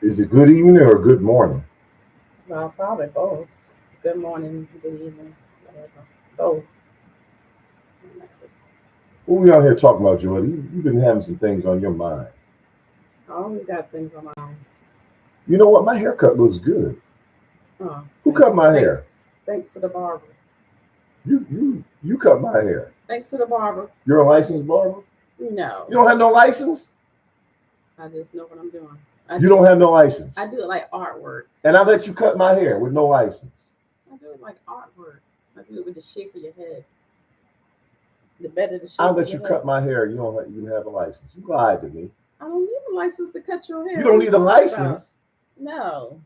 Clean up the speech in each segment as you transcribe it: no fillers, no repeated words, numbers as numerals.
Is it good evening or good morning? Well, probably both. Good morning, good evening, whatever. Both. What we out here talking about, Jordy? You've been having some things on your mind. I always got things on my mind. You know what? My haircut looks good. Oh, Who cut my hair? thanks to the barber. You cut my hair. Thanks to the barber. You're a licensed barber? No, You don't have no license? I just know what I'm doing. You don't have no license. I do it like artwork. And I let you cut my hair with no license. I do it like artwork. I do it with the shape of your head. The better the shape. I let you cut my hair. You don't even have a license. You lied to me. I don't need a license to cut your hair. You don't need a license. No.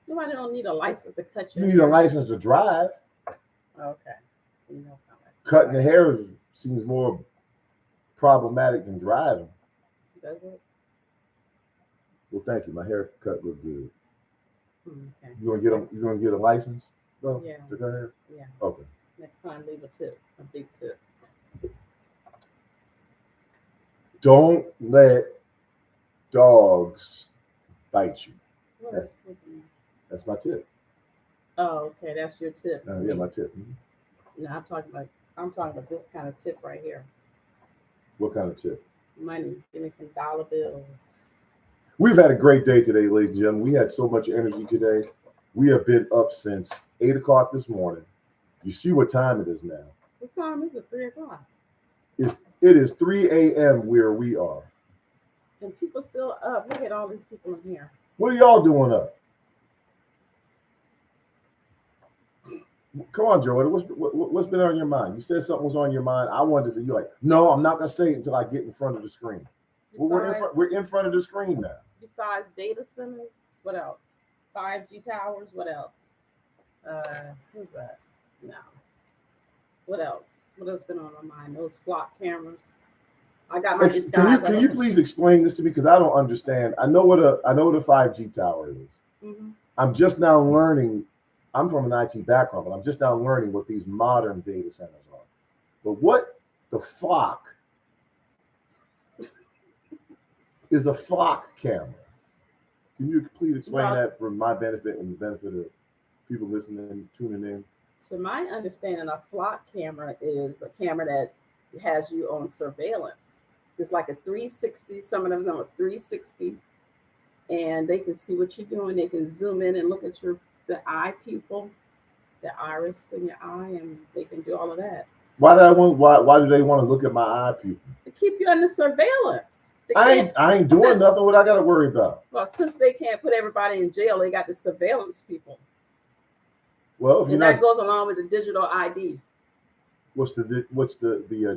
Nobody don't need a license to cut your hair. You need a license to drive. Okay. You know, cutting the hair seems more problematic than driving. Does it? Well, thank you. My haircut looked good. Okay. You gonna get a license? No. Yeah. To cut hair? Yeah. Okay. Next time, leave a tip, a big tip. Don't let dogs bite you. That's my tip. Oh, okay, that's your tip. Yeah, my tip. Mm-hmm. No, I'm talking about this kind of tip right here. What kind of tip? Money. Give me some dollar bills. We've had a great day today, ladies and gentlemen. We had so much energy today. We have been up since 8 o'clock this morning. You see what time it is now. What time is it? 3 o'clock. It is 3 a.m. where we are. And people still up. Look at all these people in here. What are y'all doing up? Come on, Jordan. What's been on your mind? You said something was on your mind. I wanted to. You're like, no, I'm not gonna say it until I get in front of the screen. We're in front of the screen now. Besides data centers, what else? 5G towers. What else? Who's that? No. What else? What else been on my mind? Those flock cameras. I got my disguise. Can you please explain this to me? Because I don't understand. I know what a 5G tower is. Mm-hmm. I'm just now learning. I'm from an IT background, but I'm just now learning what these modern data centers are. But what the flock is a flock camera? Can you please explain that for my benefit and the benefit of people listening, tuning in? To my understanding, a flock camera is a camera that has you on surveillance. It's like a 360. Some of them are 360, and they can see what you're doing. They can zoom in and look at the eye pupil, the iris in your eye, and they can do all of that. Why do they want to look at my eye pupil? To keep you under surveillance. I ain't doing nothing. What I got to worry about? Well, since they can't put everybody in jail, they got the surveillance people. Well, that goes along with the digital ID. What's the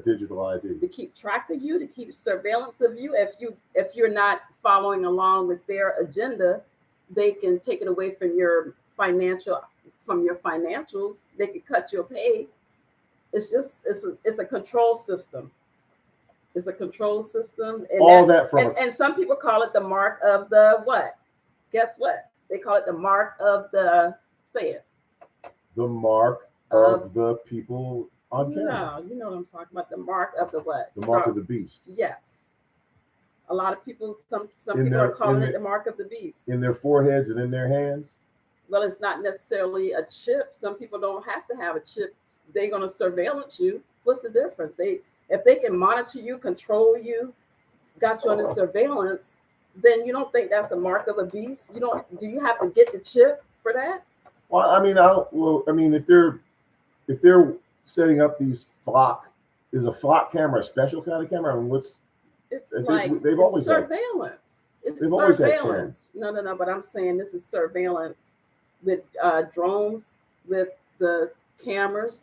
digital ID? To keep track of you, to keep surveillance of you. If you're not following along with their agenda, they can take it away from your financials. They can cut your pay. It's a control system. It's a control system. And and some people call it the mark of the what? Guess what? They call it the mark of the, say it. The mark of the people on camera. No, you know what I'm talking about. The mark of the what? The mark of the beast. Yes. A lot of people, some people are calling it the mark of the beast. In their foreheads and in their hands? Well, it's not necessarily a chip. Some people don't have to have a chip. They're going to surveillance you. What's the difference? If they can monitor you, control you, got you under surveillance, then you don't think that's a mark of a beast? Do you have to get the chip for that? Well, I mean, if they're setting up these flock, is a flock camera a special kind of camera? I mean, they've always surveillance. It's surveillance. No. But I'm saying this is surveillance with drones, with the cameras.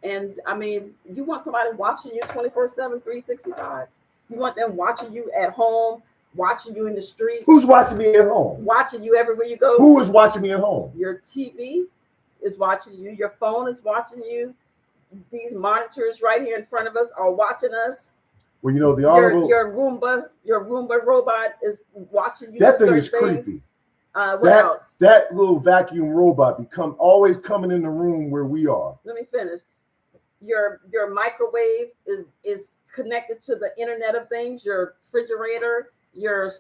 And I mean, you want somebody watching you 24/7, 365. You want them watching you at home, watching you in the street. Who's watching me at home? Watching you everywhere you go. Who is watching me at home? Your TV is watching you. Your phone is watching you. These monitors right here in front of us are watching us. Well, you know, the honorable your Roomba robot is watching you. That thing is creepy. What else? That little vacuum robot always coming in the room where we are. Let me finish. Your microwave is connected to the Internet of Things. Your refrigerator, your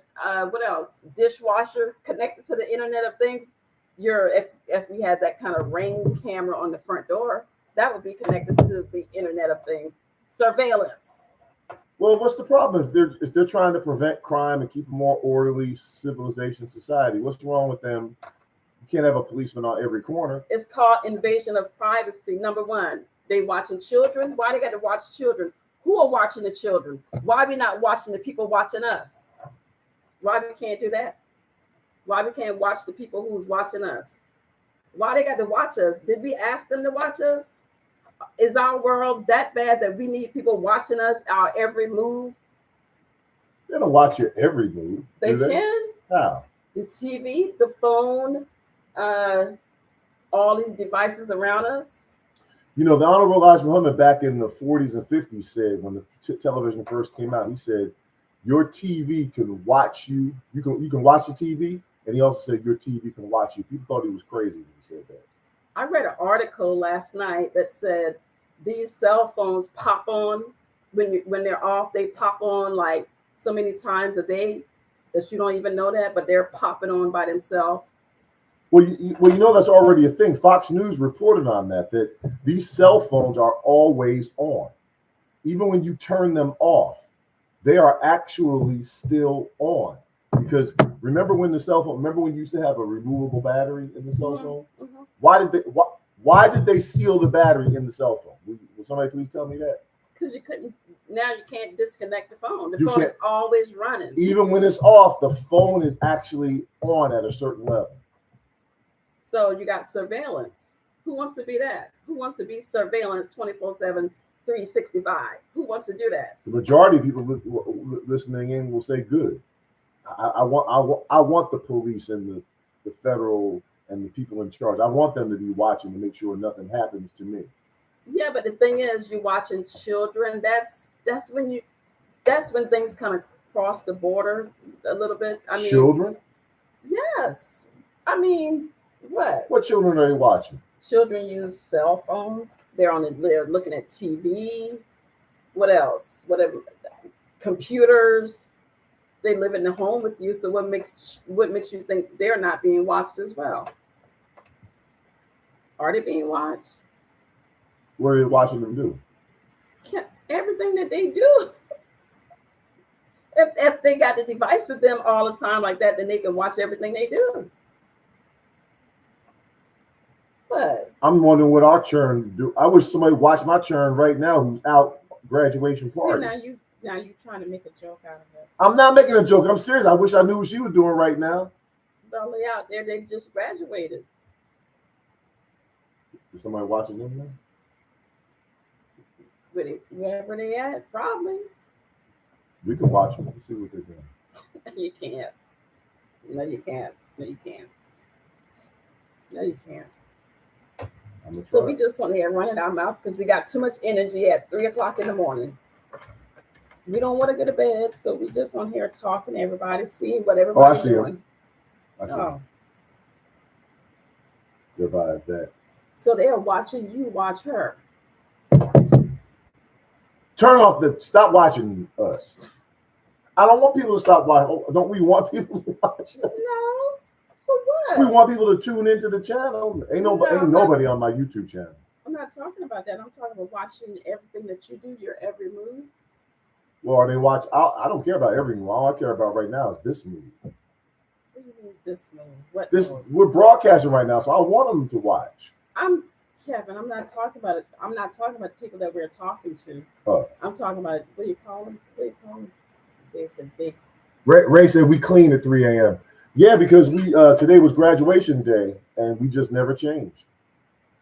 what else? Dishwasher connected to the Internet of Things. If we had that kind of Ring camera on the front door, that would be connected to the Internet of Things. Surveillance. Well, what's the problem if they're trying to prevent crime and keep a more orderly civilization society? What's wrong with them? You can't have a policeman on every corner. It's called invasion of privacy. Number one, they watching children. Why they got to watch children? Who are watching the children? Why we not watching the people watching us? Why we can't do that? Why we can't watch the people who's watching us? Why they got to watch us? Did we ask them to watch us? Is our world that bad that we need people watching us, our every move? They don't watch your every move. They can. How? The TV, the phone, all these devices around us. You know, the Honorable Elijah Muhammad back in the 40s and 50s said, when the television first came out, he said, your TV can watch you. You can watch the TV. And he also said your TV can watch you. People thought he was crazy when he said that. I read an article last night that said these cell phones pop on when they're off. They pop on like so many times a day that you don't even know that, but they're popping on by themselves. Well, you know that's already a thing. Fox News reported on that these cell phones are always on. Even when you turn them off, they are actually still on. Because remember when you used to have a removable battery in the cell phone? Mm-hmm. Why did they seal the battery in the cell phone? Will somebody please tell me that? Because now you can't disconnect the phone. The phone is always running. Even when it's off, the phone is actually on at a certain level. So you got surveillance. Who wants to be that? Who wants to be surveillance 24/7, 365? Who wants to do that? The majority of people listening in will say good. I want the police and the federal and the people in charge. I want them to be watching to make sure nothing happens to me. Yeah, but the thing is, you're watching children. That's when things kind of cross the border a little bit. I mean, children? Yes. I mean, what? What children are they watching? Children use cell phones. They're looking at TV. What else? Whatever. Computers. They live in the home with you. So what makes you think they're not being watched as well? Are they being watched? What are they watching them do? Everything that they do. If they got the device with them all the time like that, then they can watch everything they do. What? I'm wondering what our children do. I wish somebody watched my children right now who's out graduation party. See, now you trying to make a joke out of it. I'm not making a joke. I'm serious. I wish I knew what she was doing right now. Well, they out there. They just graduated. Is somebody watching them now? Wherever they at, probably. We can watch them and see what they're doing. You can't. No, you can't. No, you can't. No, you can't. So we just on here running our mouth because we got too much energy at 3:00 in the morning. We don't want to go to bed, so we just on here talking to everybody, seeing what everybody's doing. I see. Goodbye at that. So they're watching you watch her. Stop watching us. I don't want people to stop watching. Don't we want people to watch us? No. For what? We want people to tune into the channel. Ain't nobody on my YouTube channel. I'm not talking about that. I'm talking about watching everything that you do, your every move. Well, are they watch? I don't care about every move. All I care about right now is this move. What do you mean this move? What? We're broadcasting right now, so I want them to watch. Kevin, I'm not talking about it. I'm not talking about the people that we're talking to. Oh. I'm talking about what do you call them? They said big. Ray said we clean at 3 a.m. Yeah, because we today was graduation day and we just never changed.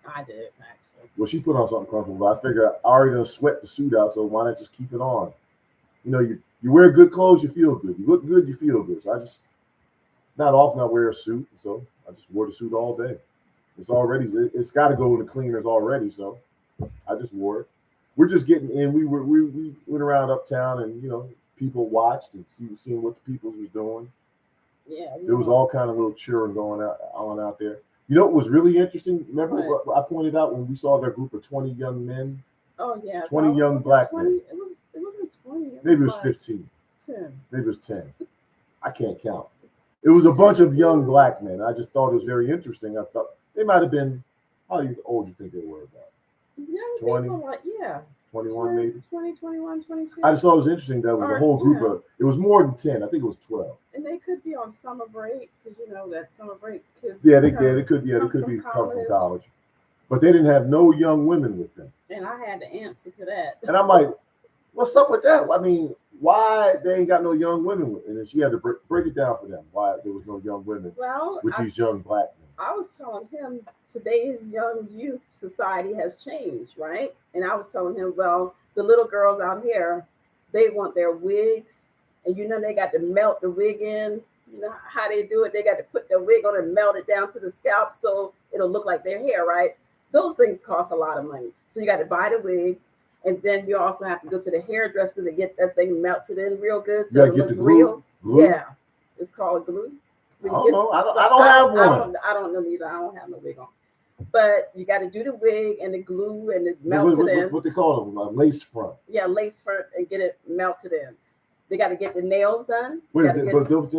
I did actually. Well, she put on something comfortable. I figured I already done sweat the suit out, so why not just keep it on? You know, you wear good clothes, you feel good. You look good, you feel good. So not often I wear a suit, so I just wore the suit all day. It's got to go in the cleaners already, so I just wore it. We're just getting in. We went around uptown, and people watched and seeing what the people was doing. Yeah. There was all kind of little cheering going on out there. You know what was really interesting? Remember what I pointed out when we saw their group of 20 young men? Oh yeah. 20 young black 20? men. It wasn't 20. Maybe it was like 15. 10. Maybe it was 10. I can't count. It was a bunch of young black men. I just thought it was very interesting. I thought they might have been, how old do you think they were about? Young 20? people, like, yeah. 21 maybe? 20, 21, 22. I just thought it was interesting that it was a whole group of, it was more than 10. I think it was 12. And they could be on summer break, because you know that summer break kids. Yeah, they could be come from college. But they didn't have no young women with them. And I had to answer to that. And I'm like, what's up with that? I mean, why they ain't got no young women with? And then she had to break it down for them why there was no young women with these young black men. I was telling him today's young youth society has changed, right? And I was telling him, well, the little girls out here, they want their wigs, and you know they got to melt the wig in. You know how they do it? They got to put the wig on and melt it down to the scalp so it'll look like their hair, right? Those things cost a lot of money. So you got to buy the wig, and then you also have to go to the hairdresser to get that thing melted in real good so it looks real. Glue? Yeah, it's called glue. I don't know. I don't have one. I don't know either. I don't have no wig on. But you got to do the wig and the glue and it melted in. What they call them? Lace front. Yeah, lace front and get it melted in. They got to get the nails done. Wait, but what else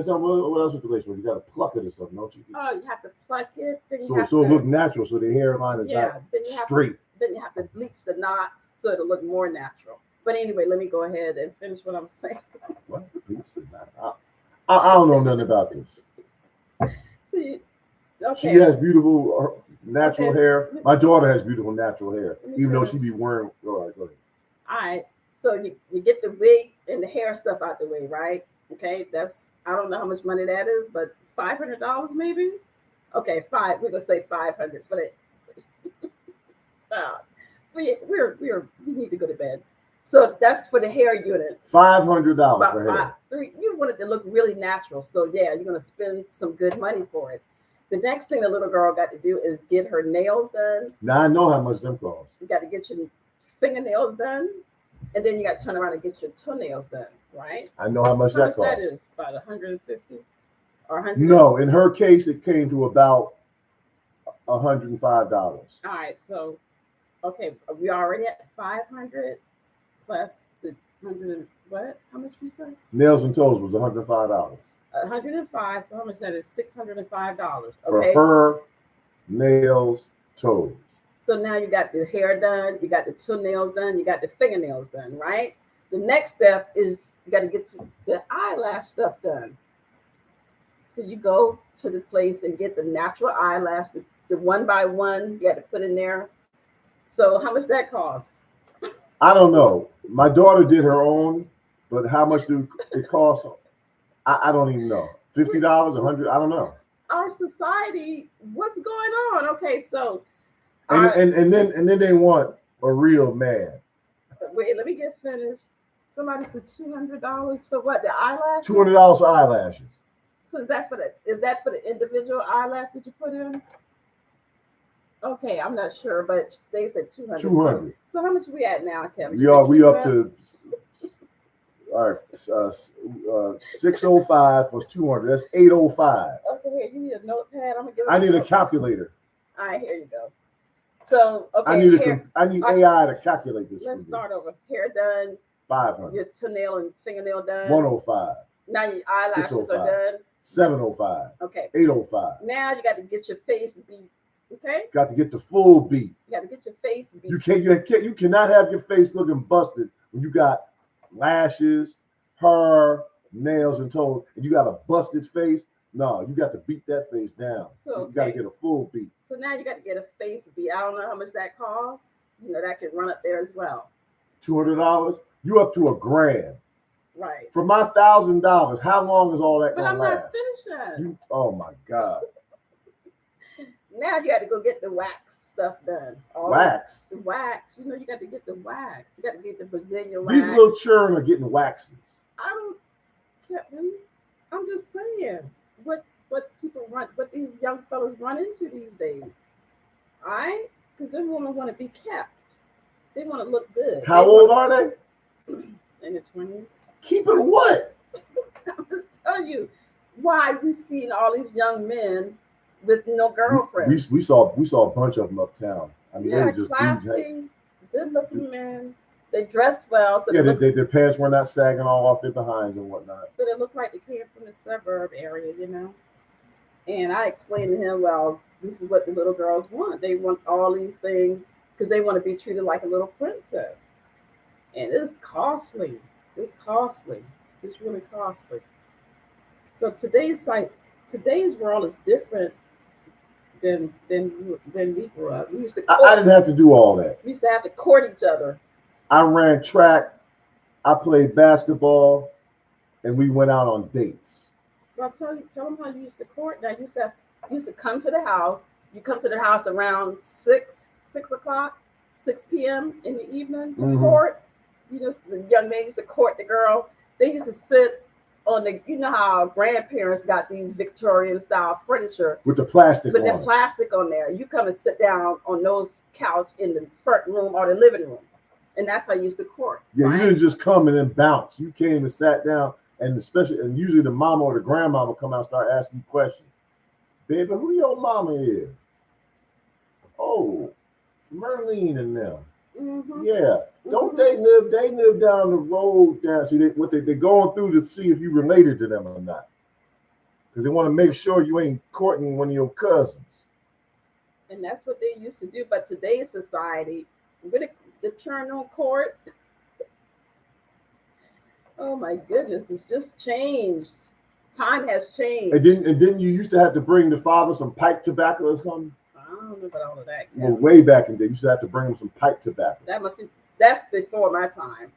with the lace front? You got to pluck it or something, don't you? Oh, you have to pluck it. So it look natural, so the hairline is not straight. Then you have to bleach the knots so it'll look more natural. But anyway, let me go ahead and finish what I'm saying. What? Bleach the knot? I don't know nothing about this. See, okay. She has beautiful natural hair. My daughter has beautiful natural hair, even though she be wearing. All right, go ahead. All right. So you get the wig and the hair stuff out the way, right? Okay, I don't know how much money that is, but $500 maybe. Okay, we're gonna say 500 for that. We need to go to bed. So that's for the hair unit. $500 for hair. You want it to look really natural, so yeah, you're gonna spend some good money for it. The next thing the little girl got to do is get her nails done. Now I know how much them cost. You got to get your fingernails done. And then you got to turn around and get your toenails done, right? I know how much that costs. That is about 150 or 100. No, in her case, it came to about $105. All right, so okay, we already at 500 plus the 100. What? How much you say? Nails and toes was $105. 105. So how much that is? $605. Okay. For her nails, toes. So now you got the hair done, you got the toenails done, you got the fingernails done, right? The next step is you got to get the eyelash stuff done. So you go to the place and get the natural eyelash, the one by one, you got to put in there. So how much that costs? I don't know. My daughter did her own, but how much do it cost? I don't even know. $50, $100, I don't know. Our society, what's going on? Okay, so and then they want a real man. Wait, let me get finished. Somebody said $200 for what? The eyelash? $200 for eyelashes. So is that for the individual eyelash that you put in? Okay, I'm not sure, but they said 200. 200. So how much are we at now, Kevin? We up to all right. 605 plus 200. That's 805. Okay, here you need a notepad. I need a calculator. All right, here you go. So okay, I need AI to calculate this. Let's start over. Hair done. 500. Your toenail and fingernail done. 105. Now your eyelashes are done. 705. Okay. 805. Now you got to get your face beat. Okay. Got to get the full beat. You got to get your face beat. You cannot have your face looking busted when you got lashes, hair, nails, and toes, and you got a busted face. No, you got to beat that face down. So you got to get a full beat. So now you got to get a face beat. I don't know how much that costs. You know, that can run up there as well. $200. You up to $1,000. Right. For my $1,000, how long is all that going to last? But I'm not finished. Oh my God. Now you got to go get the wax stuff done. Wax? The wax. You know, you got to get the wax. You got to get the Brazilian wax. These little children are getting waxes. I'm just saying what these young fellas run into these days. All right? Because them women want to be kept. They want to look good. How old are they? In the 20s. Keep it what? I'm just telling you, why we seeing all these young men with no girlfriends. We saw a bunch of them uptown. I mean, they Yeah, were just dudes. classy, good-looking men. They dress well, so Yeah, they look, their pants were not sagging all off their behinds and whatnot. so they look like they came from the suburb area, you know. And I explained to him, well, this is what the little girls want. They want all these things because they want to be treated like a little princess. And it's costly. It's costly. It's really costly. So today's world is different than we grew up. We used to I didn't have to do all that. we used to have to court each other. I ran track, I played basketball, and we went out on dates. Well, tell them how you used to court. Now you used to come to the house. You come to the house around 6 o'clock, 6 p.m. in the evening to Mhm. court. The young man used to court the girl. They used to sit on the, you know how grandparents got these Victorian style furniture With the plastic with on that it. plastic on there. You come and sit down on those couch in the front room or the living room. And that's how you used to court. Yeah, right? you didn't just come and then bounce. You came and sat down, and usually the mama or the grandmama come out and start asking you questions. Baby, who your mama is? Oh, Merlene and them. Mhm. Yeah. Don't Mhm. they live down the road down? See, they're going through to see if you related to them or not. Because they want to make sure you ain't courting one of your cousins. And that's what they used to do. But today's society, with the churn on court, oh my goodness, it's just changed. Time has changed. And didn't you used to have to bring the father some pipe tobacco or something? I don't know about all of that. Well, Kevin. way back in the day, you used to have to bring him some pipe tobacco. That's before my time.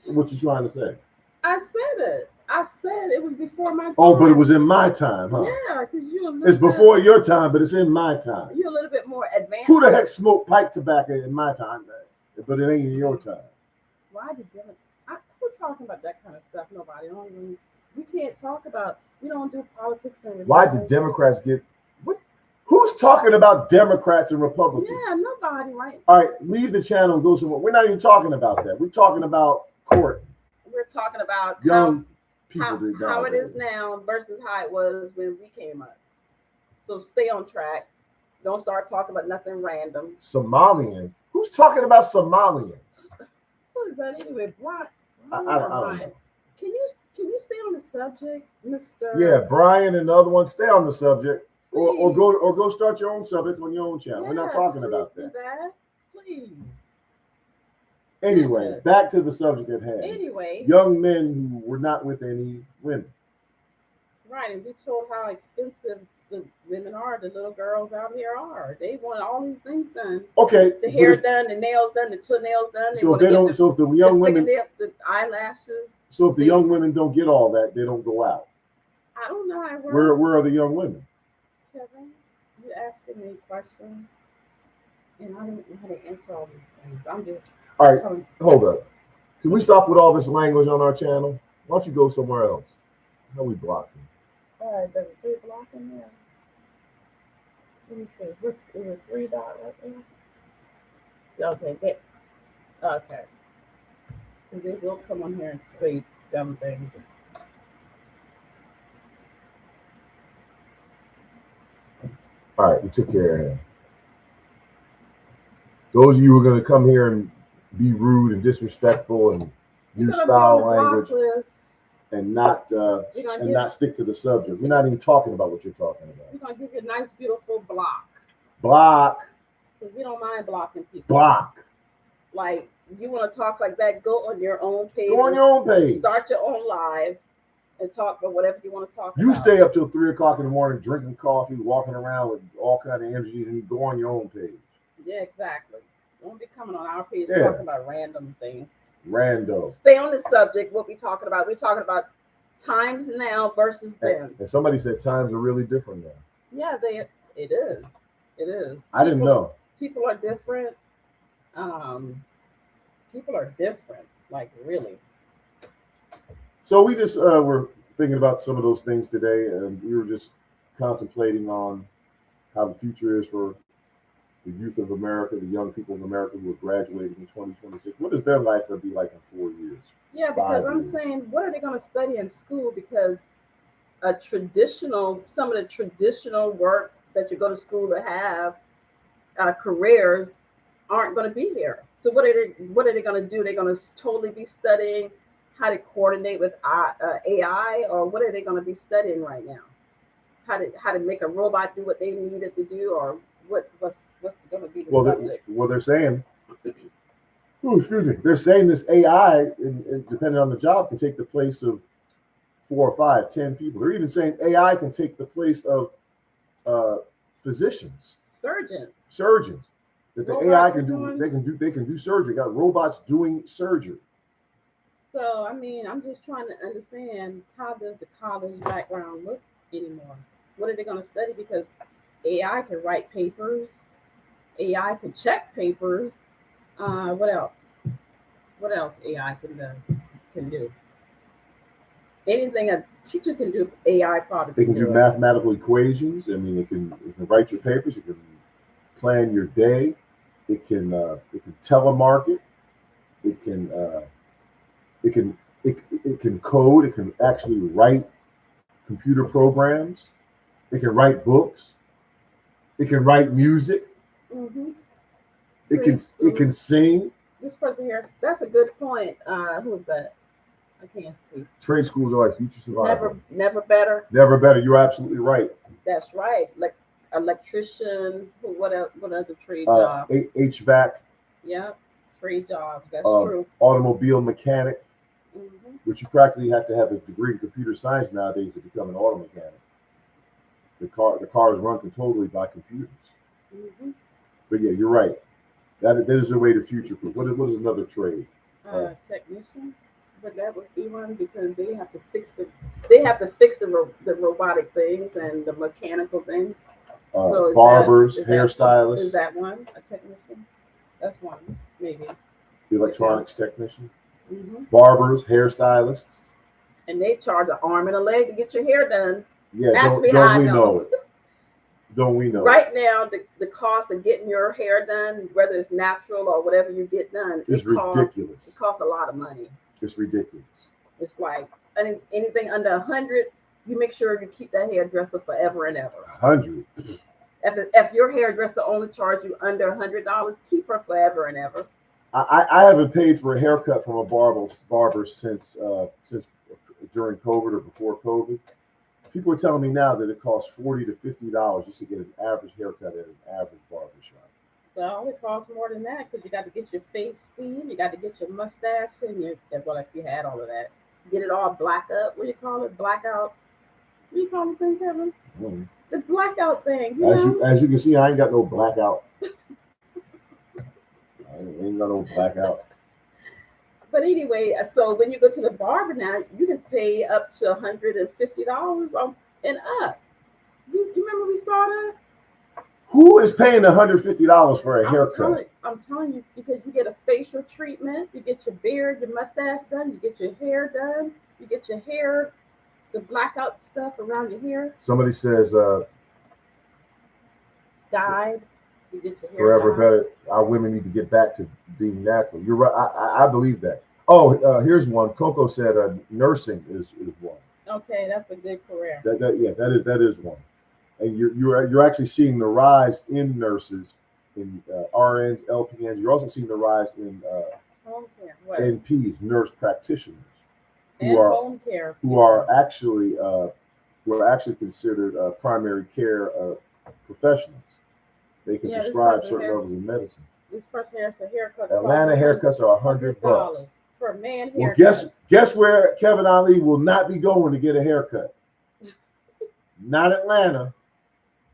What you trying to say? I said it. I said it was before my time. Oh, but it was in my time, huh? Yeah, because It's before your time, but it's in my time. You're a little bit more advanced. Who the heck smoked pipe tobacco in my time? But it ain't in your time. Why did we're talking about that kind of stuff? Nobody. We can't talk about. We don't do politics and. Why did Democrats get? What? Who's talking about Democrats and Republicans? Yeah, nobody, right? All right, leave the channel and go somewhere. We're not even talking about that. We're talking about court. We're talking about Young people. how it is now versus how it was when we came up. So stay on track. Don't start talking about nothing random. Somalians. Who's talking about Somalians? Who is that anyway? Brian. I don't know. Can you stay on the subject, Mr. Yeah, Brian and the other one. Stay on the subject, or Please. go start your own subject on your own channel. We're not Yes, talking please about do that. Please. Anyway, Yes. back to the subject at hand. Anyway, Young men who were not with any women. right, and we told how expensive the women are, the little girls out here are. They want all these things done. Okay. The but hair if- done, the nails done, the toenails done. So if wanna they get don't, so if the young women, the eyelashes. so if the young women don't get all that, they don't go out. I don't know how it works. Where are the young women? Kevin, you asking me questions, and I don't know how to answer all these things. I'm just All right, telling. hold up. Can we stop with all this language on our channel? Why don't you go somewhere else? How we blocking? All right, does it say blocking there? Let me see. Is it 3 dot right there? Okay, okay. And they will come on here and say dumb things. All right, we took care of him. Those of you who are going to come here and be rude and disrespectful and use foul language and not stick to the subject. We're not even talking about what you're talking about. We're gonna give you a nice, beautiful block. Block, Because we don't mind blocking people. block. Like you want to talk like that, go on your own page. Go on your own page. Start your own live and talk about whatever you want to talk You about. stay up till 3 o'clock in the morning drinking coffee, walking around with all kind of energy, and you go on your own page. Yeah, exactly. Don't be coming on our page Yeah. talking about random things. Rando. Stay on the subject. What we talking about? We're talking about times now versus then. And somebody said times are really different now. Yeah, it is. It is. I didn't know. People are different. People are different. Like really. So we just were thinking about some of those things today, and we were just contemplating on how the future is for the youth of America, the young people of America who are graduating in 2026. What is their life going to be like in 4 years? Yeah, because 5 I'm years. saying, what are they going to study in school? Because some of the traditional work that you go to school to have, careers aren't going to be here. So what are they going to do? They're going to totally be studying how to coordinate with AI, or what are they going to be studying right now? How to make a robot do what they needed to do, or what's going to be the subject? They're saying, oh, excuse me, they're saying this AI, depending on the job, can take the place of 4 or 5, 10 people. They're even saying AI can take the place of physicians, surgeons. That the AI can do, they can do surgery. Got robots doing surgery. So I mean, I'm just trying to understand, how does the college background look anymore? What are they going to study? Because AI can write papers, AI can check papers. What else? What else AI can do? Anything a teacher can do, AI probably They can do mathematical equations. I mean, it can write your papers. It can plan your day. It can telemarket. It can code. It can actually write computer programs. It can write books. It can write music. Mm-hmm. It can sing. This person here, that's a good point. Who is that? I can't see. Trade schools are like future survival. Never better. Never better. You're absolutely right. That's right. Like electrician. What other trade job? HVAC. Yeah, trade jobs. That's true. Automobile mechanic, mm-hmm. which you practically have to have a degree in computer science nowadays to become an auto mechanic. The car is run totally by computers. Mm-hmm. But yeah, you're right. That is the way to future proof. What is another trade? Technician. But that would be one, because they have to fix the robotic things and the mechanical things. So barbers, hairstylists. Is that one a technician? That's one, maybe. The electronics technician. Mm-hmm. Barbers, hairstylists. And they charge an arm and a leg to get your hair done. Yeah, Ask me don't how we I know it? Don't we know? Right now, the cost of getting your hair done, whether it's natural or whatever you get done, is ridiculous. It costs a lot of money. It's ridiculous. It's like anything under $100, you make sure you keep that hairdresser forever and ever. 100. If your hairdresser only charge you under $100, keep her forever and ever. I haven't paid for a haircut from a barber since during COVID or before COVID. People are telling me now that it costs $40 to $50 just to get an average haircut at an average barber shop. Well, it costs more than that, because you got to get your face steamed, you got to get your mustache and if you had all of that, get it all black up. What do you call it? Blackout. What do you call the thing, Kevin? Mm-hmm. The blackout thing. As you can see, I ain't got no blackout. I ain't got no blackout. But anyway, so when you go to the barber now, you can pay up to $150 and up. You remember we saw that? Who is paying $150 for a haircut? I'm telling you, because you get a facial treatment, you get your beard, your mustache done, you get your hair done, you get your hair, the blackout stuff around your hair. Somebody says, dyed. You get your hair forever dyed. better. Our women need to get back to being natural. You're right. I believe that. Oh, here's one. Coco said nursing is one. Okay, that's a good career. That is one. And you're actually seeing the rise in nurses, in RNs, LPNs. You're also seeing the rise in home care. What? NPs, nurse practitioners, home care, who are actually considered primary care professionals. They can prescribe certain levels of medicine. This person has a haircut. Atlanta haircuts are $100 for a man haircut. Well, guess where Kevin Ali will not be going to get a haircut? Not Atlanta.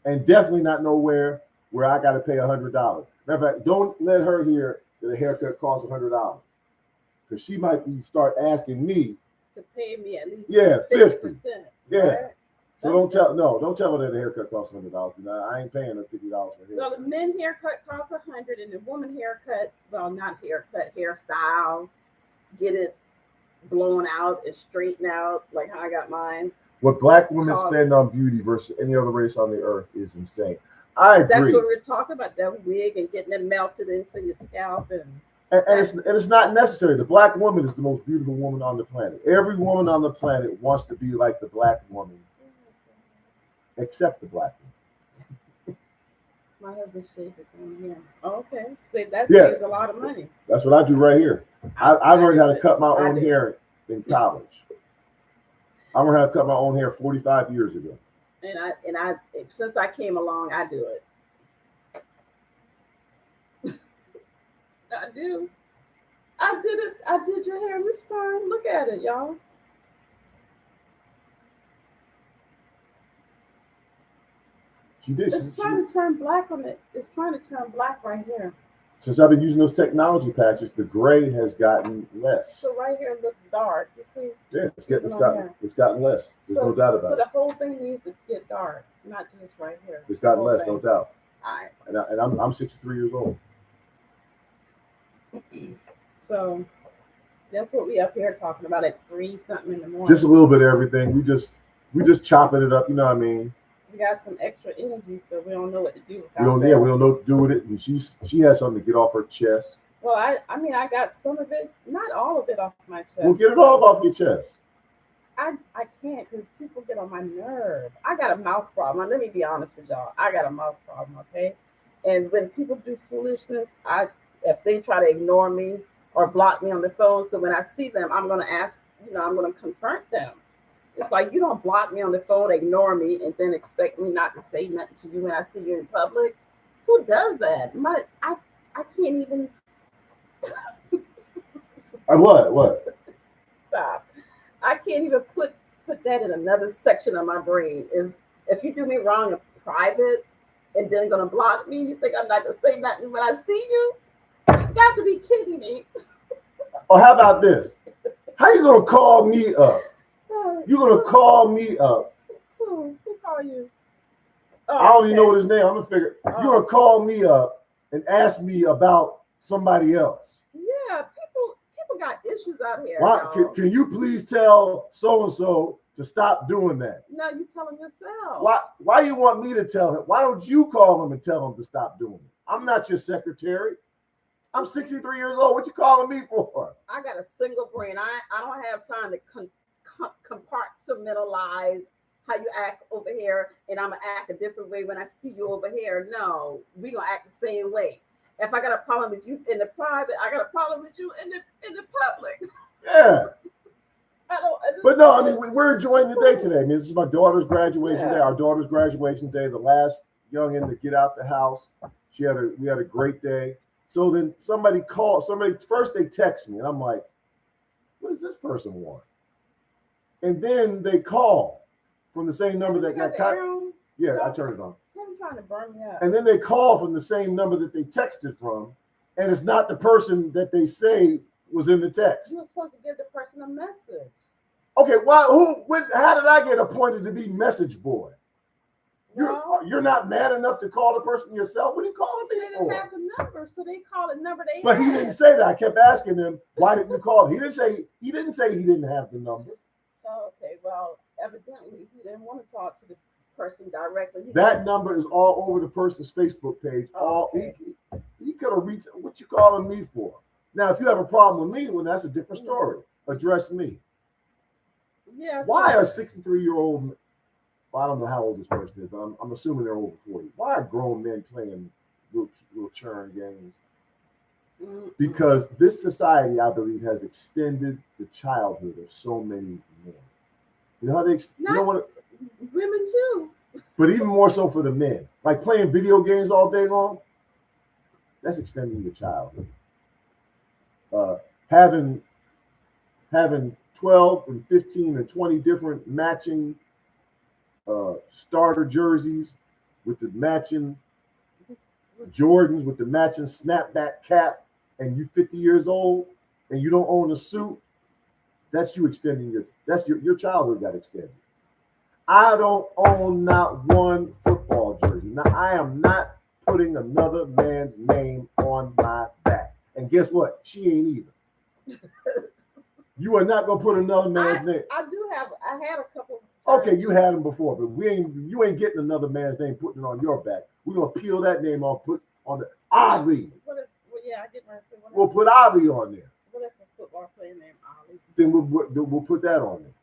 And definitely not nowhere where I got to pay $100. Matter of fact, don't let her hear that a haircut costs $100, because she might start asking me to pay me at least 50%. Yeah. Right? So don't tell her that a haircut costs $100. I ain't paying her $50 for a haircut. So the men haircut costs $100, and the woman haircut, well, not haircut, hairstyle, get it blown out and straightened out like how I got mine. What black women spend on beauty versus any other race on the earth is insane. I agree. That's what we're talking about, that wig and getting it melted into your scalp. And it's not necessary. The black woman is the most beautiful woman on the planet. Every woman on the planet wants to be like the black woman except the black one. My husband's shave is on here. Oh, okay. See, that Yeah. saves a lot of money. That's what I do right here. I learned how to cut my I own did. hair in college. I learned how to cut my own hair 45 years ago. And I since I came along, I do it. I do. I did it. I did your hair this time. Look at it, y'all. She did. It's trying to turn black on it. It's trying to turn black right here. Since I've been using those technology patches, the gray has gotten less. So right here looks dark. You see? Yeah, it's gotten less. There's no doubt So about the it. whole thing needs to get dark, not just right here. It's gotten The whole less, thing. no doubt. All right. And I'm 63 years old. So that's what we up here talking about at 3-something in the morning. Just a little bit of everything. We just chopping it up. You know what I mean? We got some extra energy, so we don't know what to do with We don't know what to do with it. And she has something to get off her chest. Well, I mean, I got some of it, not all of it off my chest. Well, get it all off your chest. I can't because people get on my nerve. I got a mouth problem. Let me be honest with y'all. I got a mouth problem, okay? And when people do foolishness, if they try to ignore me or block me on the phone, so when I see them, I'm gonna ask, I'm gonna confront them. It's like you don't block me on the phone, ignore me, and then expect me not to say nothing to you when I see you in public. Who does that? I can't even. What? Stop. I can't even put that in another section of my brain. Is if you do me wrong in private and then gonna block me, you think I'm not gonna say nothing when I see you? You got to be kidding me. Or how about this? How you gonna call me up? You're gonna call me up. Who call you? I don't even know what his name. I'm gonna figure. You're gonna call me up and ask me about somebody else. Yeah, people got issues out here. Why, can you please tell so and so to stop doing that? No, you tell him yourself. Why you want me to tell him? Why don't you call him and tell him to stop doing it? I'm not your secretary. I'm 63 years old. What you calling me for? I got a single brain. I don't have time to compartmentalize how you act over here, and I'm gonna act a different way when I see you over here. No, we gonna act the same way. If I got a problem with you in the private, I got a problem with you in the public. Yeah. But no, I mean we're enjoying the day today. I mean, this is my daughter's graduation day. Our daughter's graduation day. The last youngin to get out the house. We had a great day. So then somebody first they text me, and I'm like, what does this person want? And then they call from the same number that got cut. Yeah, I turned it on. I'm trying to burn me up. And then they call from the same number that they texted from, and it's not the person that they say was in the text. You were supposed to give the person a message. Okay, how did I get appointed to be message boy? You're not mad enough to call the person yourself? What are you calling me They didn't for? have the number, so they called a number they But had. he didn't say that. I kept asking him, why didn't you call? He didn't say he didn't have the number. Oh, okay, well, evidently he didn't want to talk to the person directly. That number is all over the person's Facebook page. Okay. He could have reached. What you calling me for? Now, if you have a problem with me, well, that's a different story. Address me. Yeah. Why are 63-year-old? Well, I don't know how old this person is, but I'm assuming they're over 40. Why are grown men playing little churn games? Because this society, I believe, has extended the childhood of so many men. You know how you know what? Women too. But even more so for the men, like playing video games all day long. That's extending the childhood. Having 12 and 15 and 20 different matching starter jerseys with the matching Jordans with the matching snapback cap, and you 50 years old and you don't own a suit, that's you extending your childhood got extended. I don't own not one football jersey. Now I am not putting another man's name on my back. And guess what? She ain't either. You are not gonna put another man's name. I had a couple. Okay, you had them before, but you ain't getting another man's name putting it on your back. We're gonna peel that name off, put on the Ali. I get my. We'll put Ali on there. What if a football player named Ali? Then we'll put that on there.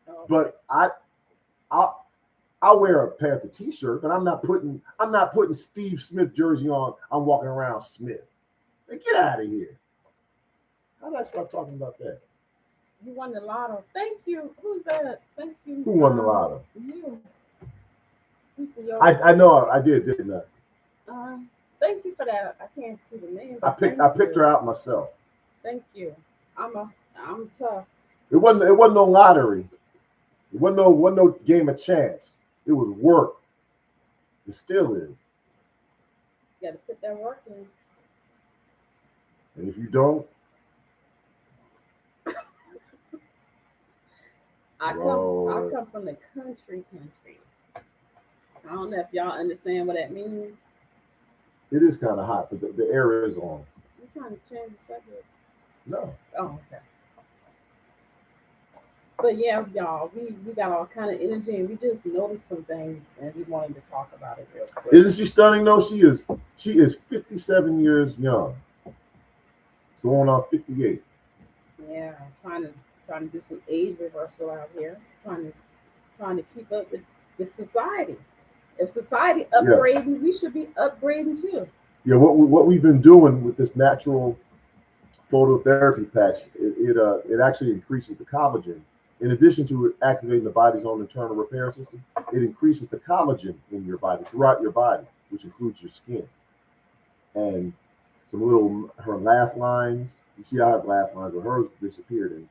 Oh, okay. But I'll wear a Panther t-shirt, but I'm not putting Steve Smith jersey on. I'm walking around Smith. Hey, get out of here. How did I start talking about that? You won the lotto. Thank you. Who's that? Thank you. Who won the lotto? You. Your, I know I did, didn't I? Thank you for that. I can't see the name. I picked her out myself. Thank you. I'm tough. It wasn't no lottery. It wasn't no game of chance. It was work. It still is. You gotta put that work in. And if you don't, I come from the country. I don't know if y'all understand what that means. It is kind of hot, but the air is on. You're trying to change the subject. No. Oh, okay. But yeah, y'all, we got all kind of energy, and we just noticed some things, and we wanted to talk about it real quick. Isn't she stunning? though? She is 57 years young, going on 58. Yeah, trying to do some age reversal out here, trying to keep up with society. If society upgrading, we should be upgrading too. Yeah, what we've been doing with this natural phototherapy patch, it actually increases the collagen. In addition to activating the body's own internal repair system, it increases the collagen in your body, throughout your body, which includes your skin. And her laugh lines, you see I have laugh lines, but hers disappeared, and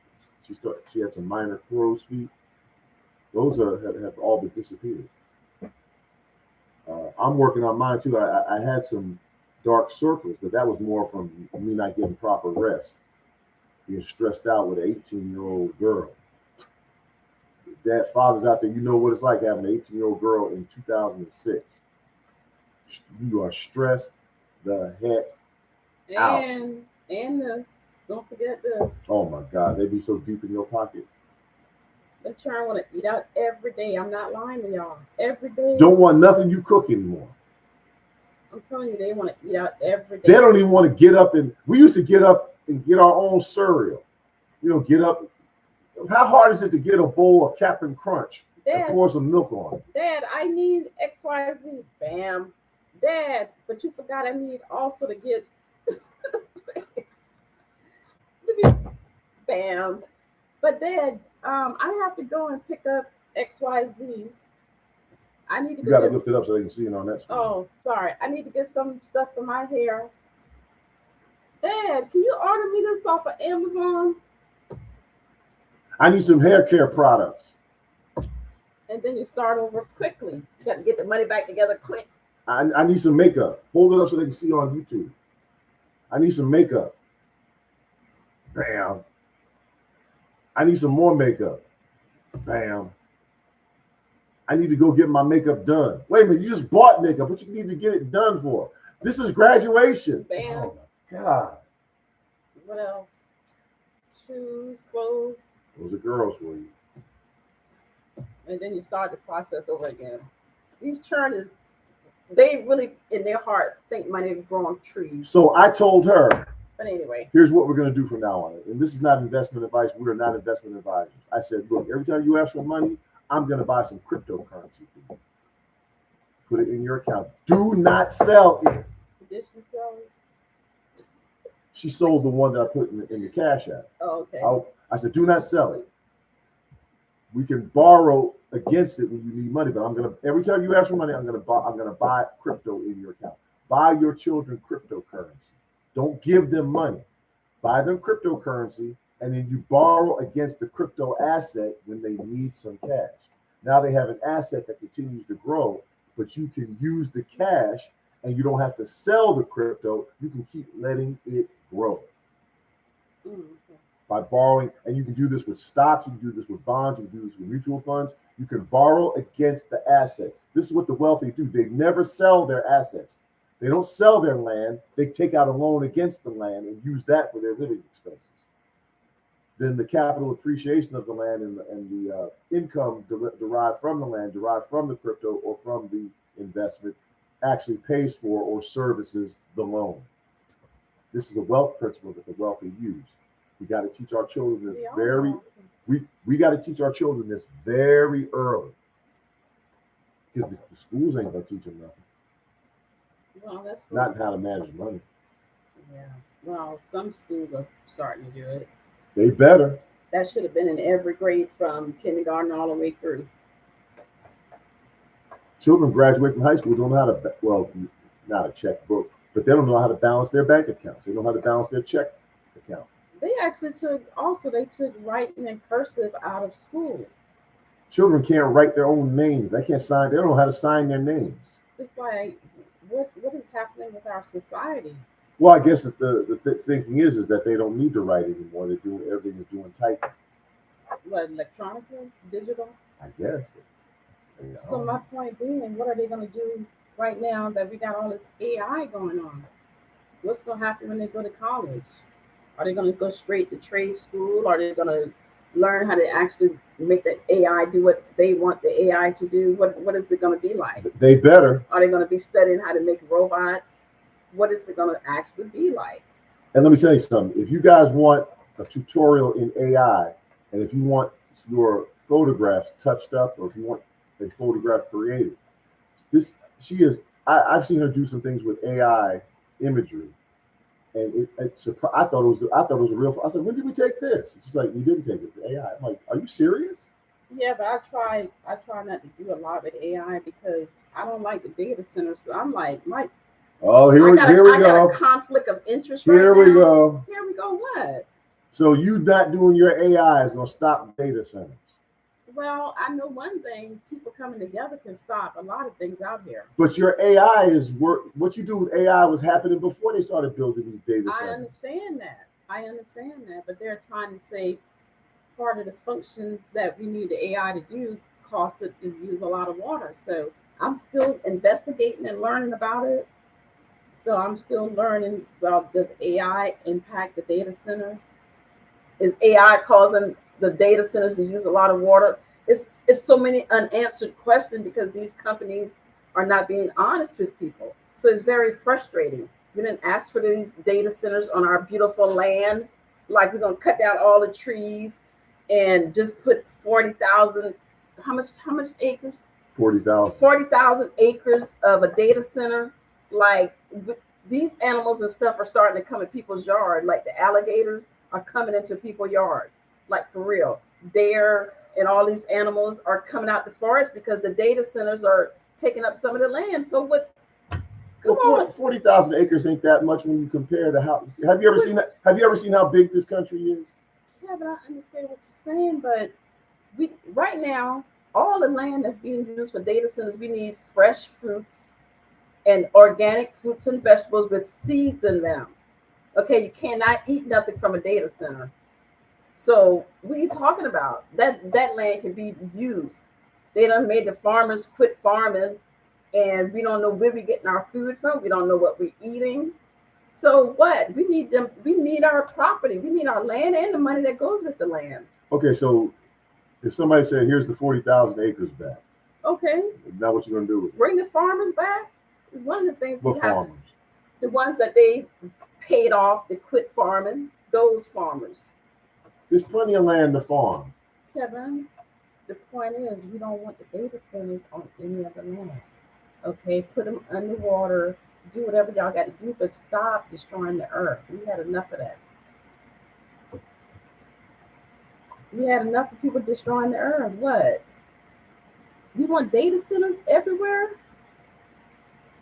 she had some minor crow's feet. Those have all but disappeared. I'm working on mine too. I had some dark circles, but that was more from me not getting proper rest, being stressed out with an 18-year-old girl. Dad, fathers out there, you know what it's like having an 18-year-old girl in 2006. You are stressed the heck out. And this, don't forget this. Oh my God, they be so deep in your pocket. They try and want to eat out every day. I'm not lying to y'all. Every day. Don't want nothing you cook anymore. I'm telling you, they want to eat out every day. They don't even want to get up we used to get up and get our own cereal. Get up. How hard is it to get a bowl of Captain Crunch and pour some milk on it? Dad, I need XYZ. Bam. Dad, but you forgot I need also to get bam. But Dad, I have to go and pick up XYZ. I need to You gotta lift it up so they can see it on that screen. Oh, sorry. I need to get some stuff for my hair. Dad, can you order me this off of Amazon? I need some hair care products. And then you start over quickly. You got to get the money back together quick. I need some makeup. Hold it up so they can see on YouTube. I need some makeup. Bam. I need some more makeup. Bam. I need to go get my makeup done. Wait a minute, you just bought makeup. What you need to get it done for? This is graduation. Bam. Oh my God. What else? Shoes, clothes. Those are girls for you. And then you start the process over again. These churners, they really, in their heart, think money is growing trees. So I told her, but anyway, here's what we're going to do from now on. And this is not investment advice. We are not investment advisors. I said, look, every time you ask for money, I'm going to buy some cryptocurrency for you. Put it in your account. Do not sell it. Did she sell it? She sold the one that I put in the Cash App. Oh, okay. I said, do not sell it. We can borrow against it when you need money, but every time you ask for money, I'm gonna buy crypto in your account. Buy your children cryptocurrency. Don't give them money. Buy them cryptocurrency, and then you borrow against the crypto asset when they need some cash. Now they have an asset that continues to grow, but you can use the cash and you don't have to sell the crypto. You can keep letting it grow. Okay. By borrowing, and you can do this with stocks, you can do this with bonds, you can do this with mutual funds. You can borrow against the asset. This is what the wealthy do. They never sell their assets. They don't sell their land. They take out a loan against the land and use that for their living expenses. Then the capital appreciation of the land and the income derived from the land, derived from the crypto or from the investment, actually pays for or services the loan. This is the wealth principle that the wealthy use. We got to teach our children this we got to teach our children this very early. because the schools ain't gonna teach them nothing. Well, that's Not cool. how to manage money. Yeah. Well, some schools are starting to do it. They better. That should have been in every grade from kindergarten all the way through. Children graduate from high school don't know how to well, not a checkbook, but they don't know how to balance their bank accounts. They know how to balance their check account. They took writing in cursive out of schools. Children can't write their own names. They can't sign. They don't know how to sign their names. It's like what is happening with our society? Well, I guess that the thinking is that they don't need to write anymore. They're doing everything is doing typing. What, electronically, digital? I guess. So my point being, what are they going to do right now that we got all this AI going on? What's going to happen when they go to college? Are they going to go straight to trade school? Are they going to learn how to actually make the AI do what they want the AI to do? What is it going to be like? They better. Are they going to be studying how to make robots? What is it going to actually be like? And let me tell you something. If you guys want a tutorial in AI, and if you want your photographs touched up, or if you want a photograph created, I've seen her do some things with AI imagery, and I thought it was a real. I said, when did we take this? She's like, we didn't take it to AI. I'm like, are you serious? Yeah, but I try not to do a lot with AI because I don't like the data centers. So I'm like, Mike. Oh, here we I got go. a conflict of interest. Here right we now. go. Here we go. What? So you not doing your AI is going to stop data centers. Well, I know one thing: people coming together can stop a lot of things out here. But your AI is what you do with AI was happening before they started building these data centers. I understand that, but they're trying to say part of the functions that we need the AI to do costs it to use a lot of water. So I'm still investigating and learning about it. So I'm still learning about, does AI impact the data centers? Is AI causing the data centers to use a lot of water? It's so many unanswered questions because these companies are not being honest with people. So it's very frustrating. We didn't ask for these data centers on our beautiful land. Like, we're gonna cut down all the trees and just put 40,000, how much acres? 40,000. 40,000 acres of a data center. Like, these animals and stuff are starting to come in people's yard. Like, the alligators are coming into people's yard. Like, for real. Deer and all these animals are coming out the forest because the data centers are taking up some of the land. So what? Come on. 40,000 acres ain't that much when you compare to how. Have you ever seen that? Have you ever seen how big this country is? Yeah, but I understand what you're saying. But right now, all the land that's being used for data centers, we need fresh fruits and organic fruits and vegetables with seeds in them. Okay, you cannot eat nothing from a data center. So what are you talking about? That land can be used. They done made the farmers quit farming, and we don't know where we're getting our food from. We don't know what we're eating. So what? We need them. We need our property. We need our land and the money that goes with the land. Okay, so if somebody said, "Here's the 40,000 acres back," okay, now what you gonna do with it? Bring the farmers back. It's one of the things. What farmers? The ones that they paid off to quit farming. Those farmers. There's plenty of land to farm. Kevin, the point is, we don't want the data centers on any other land. Okay, put them underwater, do whatever y'all got to do, but stop destroying the earth. We had enough of that. We had enough of people destroying the earth. What? You want data centers everywhere?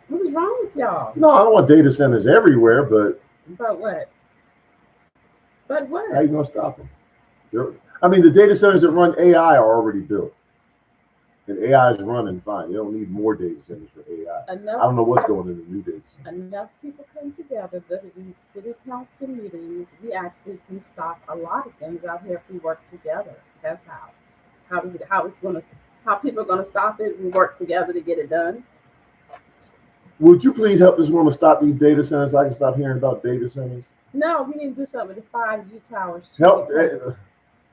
What is wrong with y'all? No, I don't want data centers everywhere, but. But what? But what? How are you gonna stop them? I mean, the data centers that run AI are already built, and AI is running fine. You don't need more data centers for AI. I don't know what's going in the new data centers. Enough people come together, go to these city council meetings. We actually can stop a lot of things out here if we work together. That's how. How people are gonna stop it? We work together to get it done. Would you please help this woman stop these data centers so I can stop hearing about data centers? No, we need to do something with the 5G towers.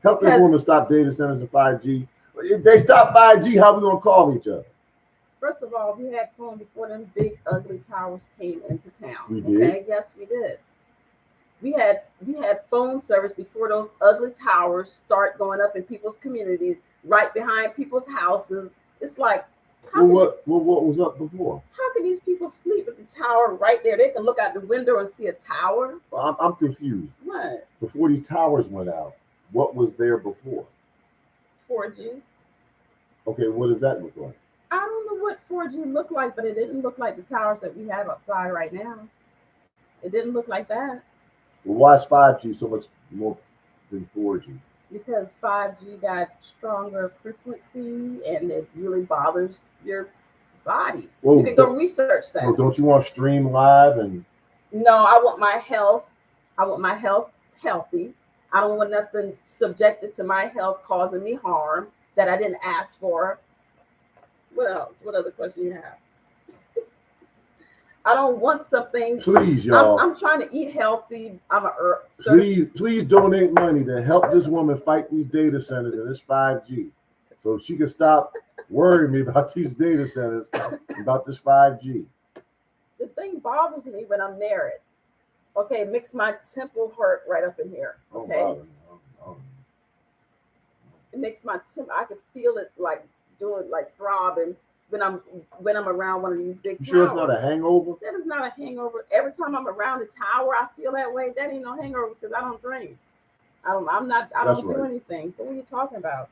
Help this woman stop data centers and 5G. If they stop 5G, how are we gonna call each other? First of all, we had phone before them big ugly towers came into town. We did. Okay, yes, we did. We had phone service before those ugly towers start going up in people's communities, right behind people's houses. It's like, How can, What was up before? how can these people sleep at the tower right there? They can look out the window and see a tower. I'm confused. What? Before these towers went out, what was there before? 4G. Okay, what does that look like? I don't know what 4G looked like, but it didn't look like the towers that we have outside right now. It didn't look like that Well, why is 5G so much more than 4G? because 5G got stronger frequency and it really bothers your body. Well, You can go research that. Well, don't you want to stream live and No, I want my health. I want my health healthy. I don't want nothing subjected to my health causing me harm that I didn't ask for. What else? What other question you have? I don't want something. please, y'all, I'm trying to eat healthy. I'm a herb. please donate money to help this woman fight these data centers and this 5G, so she can stop worrying me about these data centers, about this 5G. The thing bothers me when I'm near it. Okay, it makes my temple hurt right up in here. Oh, Okay, wow. it makes my temple. I can feel it like doing like throbbing when I'm around one of these big. You sure it's towers. not a hangover? That is not a hangover. Every time I'm around the tower, I feel that way. That ain't no hangover because I don't drink. I don't That's do right. anything. So what are you talking about?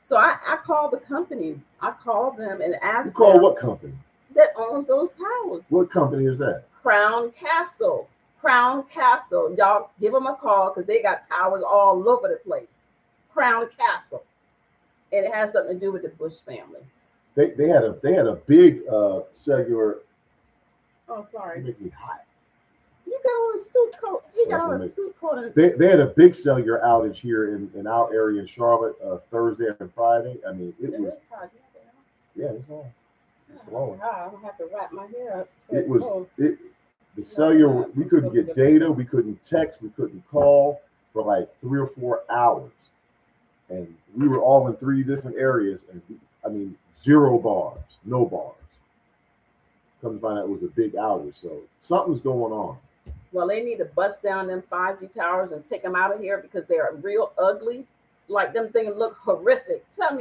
So I called the company. I called them and asked You call them what company? that owns those towers. What company is that? Crown Castle. Crown Castle. Y'all give them a call because they got towers all over the place. Crown Castle. And it has something to do with the Bush family. They had a big cellular. Oh, sorry. Make me hot. You got on a suit coat. He got That's on a what suit coat. And They had a big cellular outage here in our area in Charlotte Thursday and Friday. I mean, it was, is hot. yeah, it's on. It's blowing. I'm gonna have to wrap my hair up. So It was cold. the cellular. We couldn't get data. We couldn't text. We couldn't call for like 3 or 4 hours, and we were all in 3 different areas. And I mean, 0 bars, no bars. Come to find out it was a big outage. So something's going on. Well, they need to bust down them 5G towers and take them out of here because they are real ugly. Like them things look horrific. Tell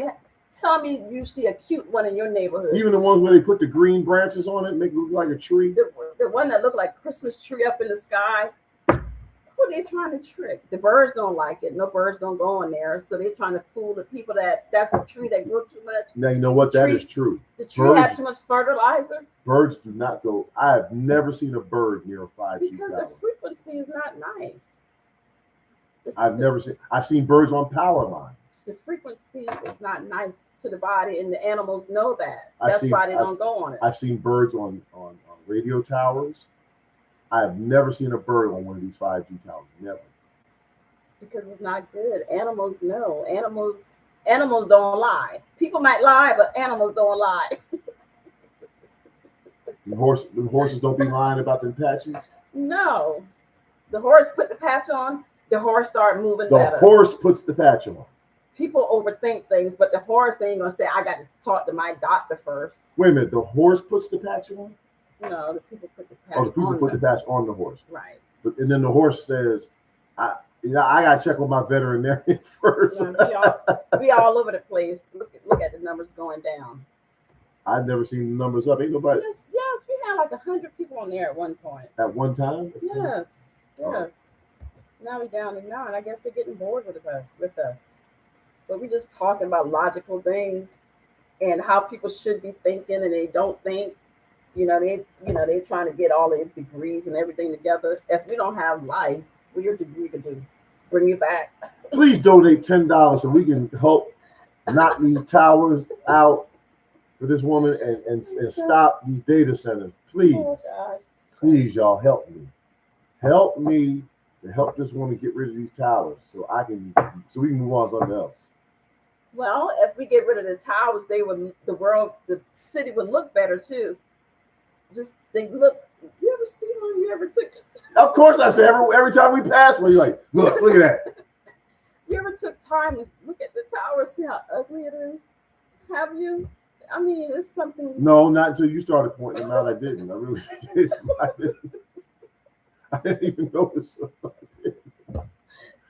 me you see a cute one in your neighborhood. Even the ones where they put the green branches on it, make it look like a tree. The one that looked like Christmas tree up in the sky. Who they trying to trick? The birds don't like it. No birds don't go in there. So they're trying to fool the people that's a tree that grew too much. Now you know what? That Tree- is true. The tree had Birds- too much fertilizer Birds do not go. I have never seen a bird near a 5G because tower. the frequency is not nice. I've seen birds on power lines. The frequency is not nice to the body, and the animals know that. I've That's seen- why they I've- don't go on it. I've seen birds on radio towers. I have never seen a bird on one of these 5G towers. Never. Because it's not good. Animals know. Animals don't lie. People might lie, but animals don't lie. The horses don't be lying about them patches. No. The horse put the patch on, the horse start moving The better. horse puts the patch on. People overthink things, but the horse ain't gonna say, I got to talk to my doctor first. Wait a minute. The horse puts the patch on. No, the people put the patch Or the people on put the them. patch on the horse. Right. And then the horse says, I gotta check with my veterinarian first. You know, we all over the place. Look at the numbers going down. I've never seen the numbers up. Ain't nobody Yes, we had like 100 people on there at one point. at one time. Yes. Oh. Now we're down to 9. I guess they're getting bored with us. But we're just talking about logical things and how people should be thinking and they don't think. They're trying to get all their degrees and everything together. If we don't have life, what your degree to do? Bring you back. Please donate $10 so we can help knock these towers out for this woman and stop these data centers. Please, Oh gosh. please, y'all help me. Help me to help this woman get rid of these towers so we can move on to something else. Well, if we get rid of the towers, the city would look better too. Just they look. You ever seen one? You ever took it? Of course, I say every time we pass one, you're like, look at that. You ever took time to look at the tower, see how ugly it is? Have you? I mean, it's something. No, not until you started pointing them out. I didn't. I really didn't. I didn't even notice them.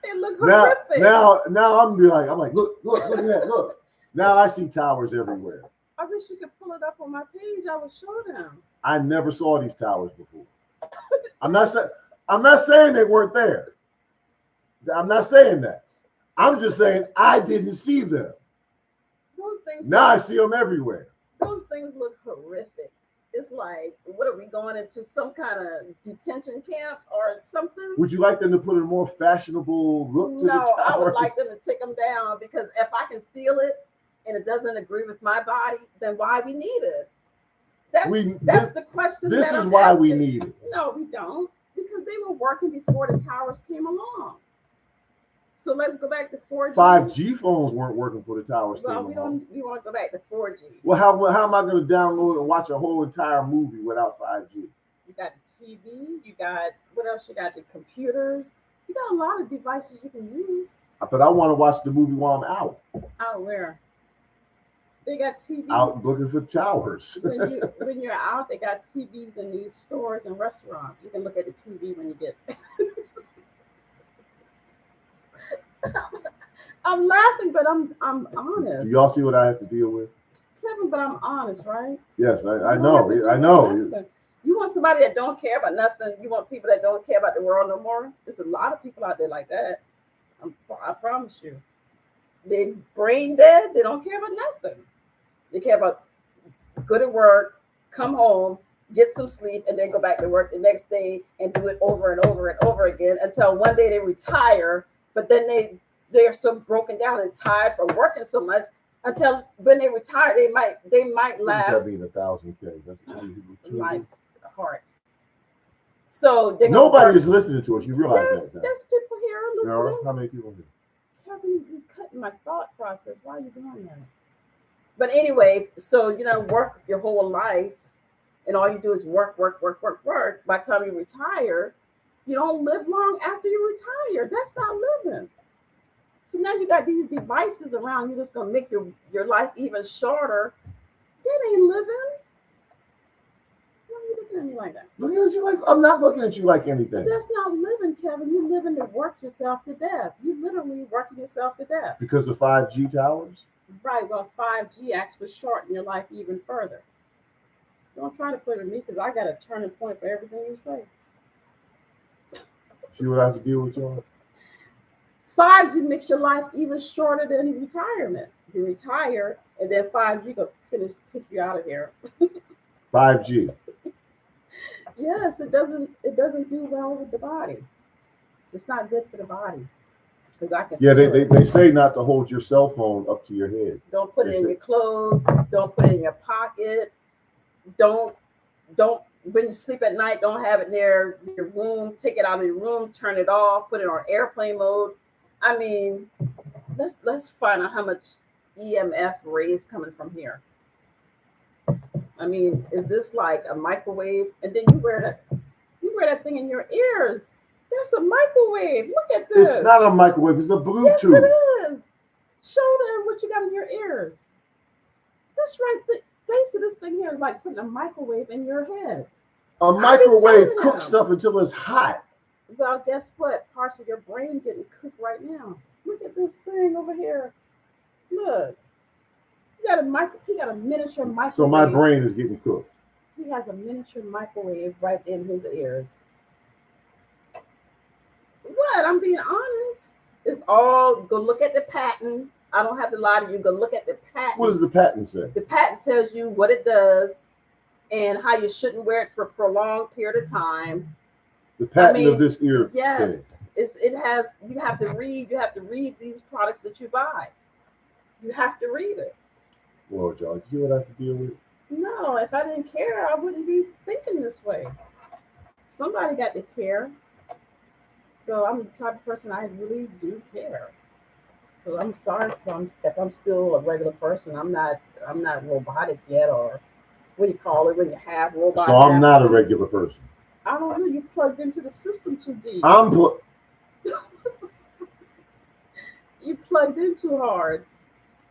They look Now horrific. I'm like, look at that. Look. Now I see towers everywhere. I wish you could pull it up on my page. I will show them. I never saw these towers before. I'm not saying they weren't there. I'm not saying that. I'm just saying I didn't see them. Those things. Now I see them everywhere. Those things look horrific. It's like, what are we going into some kind of detention camp or something? Would you like them to put a more fashionable look to the No, tower? I would like them to take them down because if I can feel it and it doesn't agree with my body, then why we need it? That's the question. This that is I'm why asking. we need it. No, we don't, because they were working before the towers came along. So let's go back to 4G. 5G phones weren't working for the towers. Well, we want to go back to 4G. Well, how am I going to download and watch a whole entire movie without 5G? You got the TV. You got what else? You got the computers. You got a lot of devices you can use. But I want to watch the movie while I'm out. Out where? They got TVs. Out looking for towers. when you're out, they got TVs in these stores and restaurants. You can look at the TV when you get. I'm laughing, but I'm honest. Do y'all see what I have to deal with? Kevin, but I'm honest, right? Yes, I You know. don't have to I do know. nothing. You want somebody that don't care about nothing. You want people that don't care about the world no more. There's a lot of people out there like that. I promise you. They brain dead. They don't care about nothing. They care about go to work, come home, get some sleep, and then go back to work the next day and do it over and over and over again until one day they retire. But then they're so broken down and tired from working so much until when they retire, they might last. That being 1,000K. That's like hearts. So nobody is listening to us. You realize that? There's people here listening. No, how many people here? Kevin, you're cutting my thought process. Why are you doing that? But anyway, so work your whole life, and all you do is work. By the time you retire, you don't live long after you retire. That's not living. So now you got these devices around you that's gonna make your life even shorter. That ain't living. Why are you looking at me like that? Looking at you like I'm not looking at you like anything. But that's not living, Kevin. You're living to work yourself to death. You literally working yourself to death. Because of 5G towers? Right. Well, 5G actually shorten your life even further. Don't try to put it with me because I got a turning point for everything you say. See what I have to deal with, y'all? 5G makes your life even shorter than retirement. You retire, and then 5G go take you out of here. 5G. Yes, it doesn't do well with the body. It's not good for the body. Because I can. Yeah, they say not to hold your cell phone up to your head. Don't put it in your clothes. Don't put it in your pocket. Don't when you sleep at night, don't have it near your room. Take it out of your room, turn it off, put it on airplane mode. I mean, let's find out how much EMF rays coming from here. I mean, is this like a microwave? And then you wear that thing in your ears. That's a microwave. Look at this. It's not a microwave. It's a Bluetooth. Yes, it is. Show them what you got in your ears. This right there. Base of this thing here is like putting a microwave in your head. A microwave cooks stuff until it's hot. Well, guess what? Parts of your brain getting cooked right now. Look at this thing over here. Look. He got a miniature microwave. So my brain is getting cooked. He has a miniature microwave right in his ears. What? I'm being honest. It's all, go look at the patent. I don't have to lie to you. Go look at the patent. What does the patent say? The patent tells you what it does and how you shouldn't wear it for a prolonged period of time. The patent of this ear. Yes. Thing. You have to read these products that you buy. You have to read it. Well, John, you see what I have to deal with? No, if I didn't care, I wouldn't be thinking this way. Somebody got to care. So I'm the type of person I really do care. So I'm sorry if I'm still a regular person. I'm not robotic yet, or what do you call it when you have robotic? So I'm not a regular person. I don't know. You plugged into the system too deep. You plugged in too hard.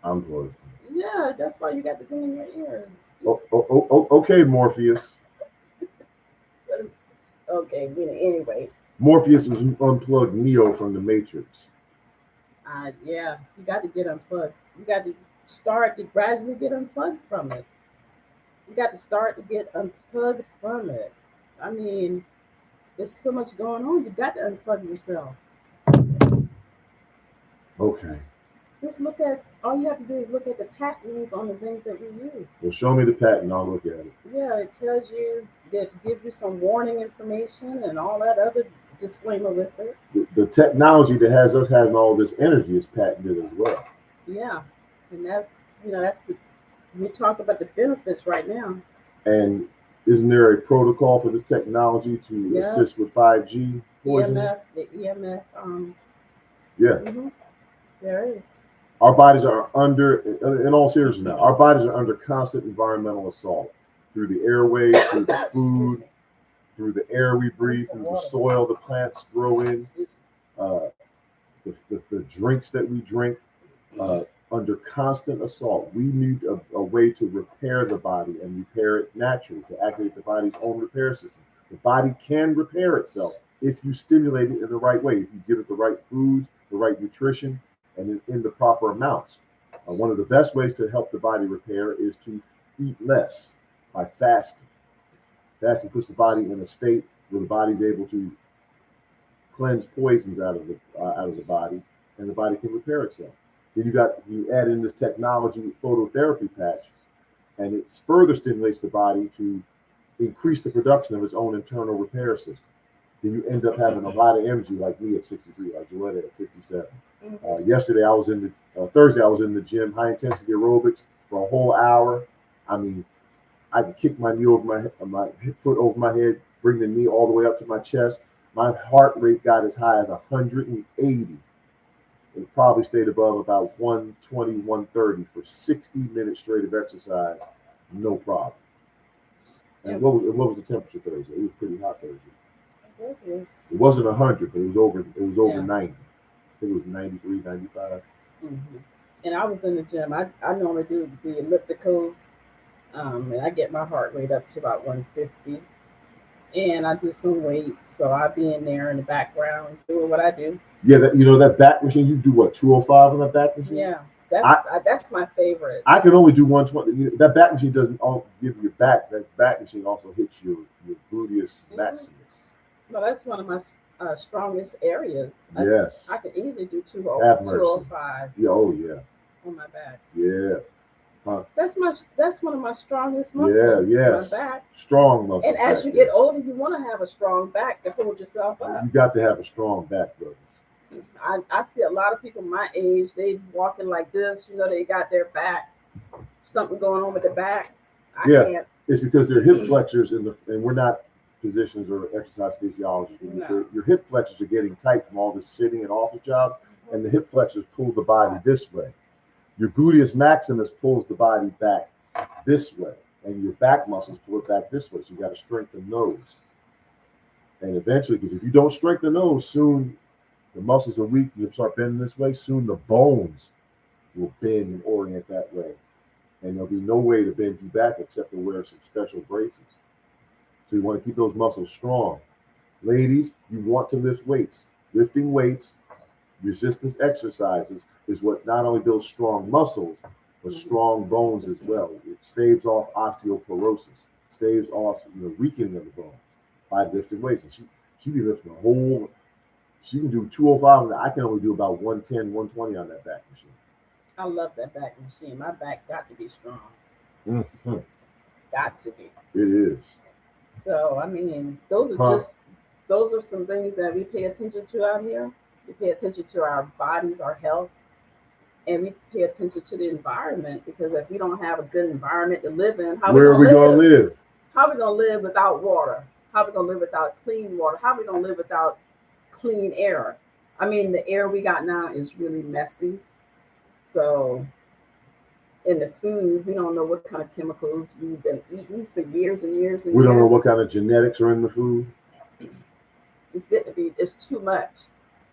I'm plugged. Yeah, that's why you got the thing in your ear. Okay, Morpheus. Okay, anyway. Morpheus was unplugged Neo from the Matrix. Yeah, you got to get unplugged. You got to start to gradually get unplugged from it. You got to start to get unplugged from it. I mean, there's so much going on. You got to unplug yourself. Okay. Just look at, all you have to do is look at the patterns on the things that we use. Well, show me the patent. I'll look at it. Yeah, it tells you, that gives you some warning information and all that other disclaimer with it. The technology that has us having all this energy is patented as well. Yeah, and that's, that's the, we talk about the benefits right now. And isn't there a protocol for this technology to assist with 5G poisoning? EMF, the EMF. Yeah. There is. Our bodies are under, in all seriousness now, our bodies are under constant environmental assault through the airways, through the food, through the air we breathe, through the soil the plants grow in, the drinks that we drink, under constant assault. We need a way to repair the body and repair it naturally, to activate the body's own repair system. The body can repair itself if you stimulate it in the right way, if you give it the right foods, the right nutrition, and in the proper amounts. One of the best ways to help the body repair is to eat less by fasting. Fasting puts the body in a state where the body's able to cleanse poisons out of the body, and the body can repair itself. Then you add in this technology, phototherapy patch, and it further stimulates the body to increase the production of its own internal repair system. Then you end up having a lot of energy, like me at 63, like Joetta at 57. Yesterday, Thursday, I was in the gym, high intensity aerobics for a whole hour. I mean, I could kick my knee over my foot over my head, bring the knee all the way up to my chest. My heart rate got as high as 180. It probably stayed above about 120, 130 for 60 minutes straight of exercise, no problem. And what was the temperature Thursday? It was pretty hot Thursday. It wasn't 100, but it was over 90. I think it was 93, 95. And I was in the gym. I normally do the ellipticals, and I get my heart rate up to about 150. And I do some weights, so I'll be in there in the background doing what I do. Yeah, that back machine, you do what, 205 on that back machine? Yeah, that's my favorite. I can only do 120. That back machine doesn't give you back. That back machine also hits your gluteus maximus. No, that's one of my strongest areas. Yes. I can easily do 205. Yeah, oh yeah. On my back. Yeah. Huh. That's one of my strongest muscles. Yeah, yes. My back. Strong muscles. And as you get older, you want to have a strong back to hold yourself up. You got to have a strong back, brothers. I see a lot of people my age, they walking like this, they got their back, something going on with the back. I can't. It's because their hip flexors and we're not physicians or exercise physiologists. No. Your hip flexors are getting tight from all this sitting and office jobs, and the hip flexors pull the body this way. Your gluteus maximus pulls the body back this way, and your back muscles pull it back this way. So you got to strengthen those. And eventually, because if you don't strengthen those, soon the muscles are weak. You start bending this way. Soon the bones will bend and orient that way, and there'll be no way to bend you back except to wear some special braces. So you want to keep those muscles strong. Ladies, you want to lift weights. Lifting weights, resistance exercises is what not only builds strong muscles, but strong bones as well. It staves off osteoporosis, staves off weakening of the bones by lifting weights. And she be lifting she can do 205, and I can only do about 110, 120 on that back machine. I love that back machine. My back got to be strong. Mm-hmm. Got to be. It is. So, I mean, those are some things that we pay attention to out here. We pay attention to our bodies, our health, and we pay attention to the environment, because if we don't have a good environment to live in, where are we going to live? How are we going to live without water? How are we going to live without clean water? How are we going to live without clean air? I mean, the air we got now is really messy. So, in the food, we don't know what kind of chemicals we've been eating for years and years and years. We don't know what kind of genetics are in the food. It's too much.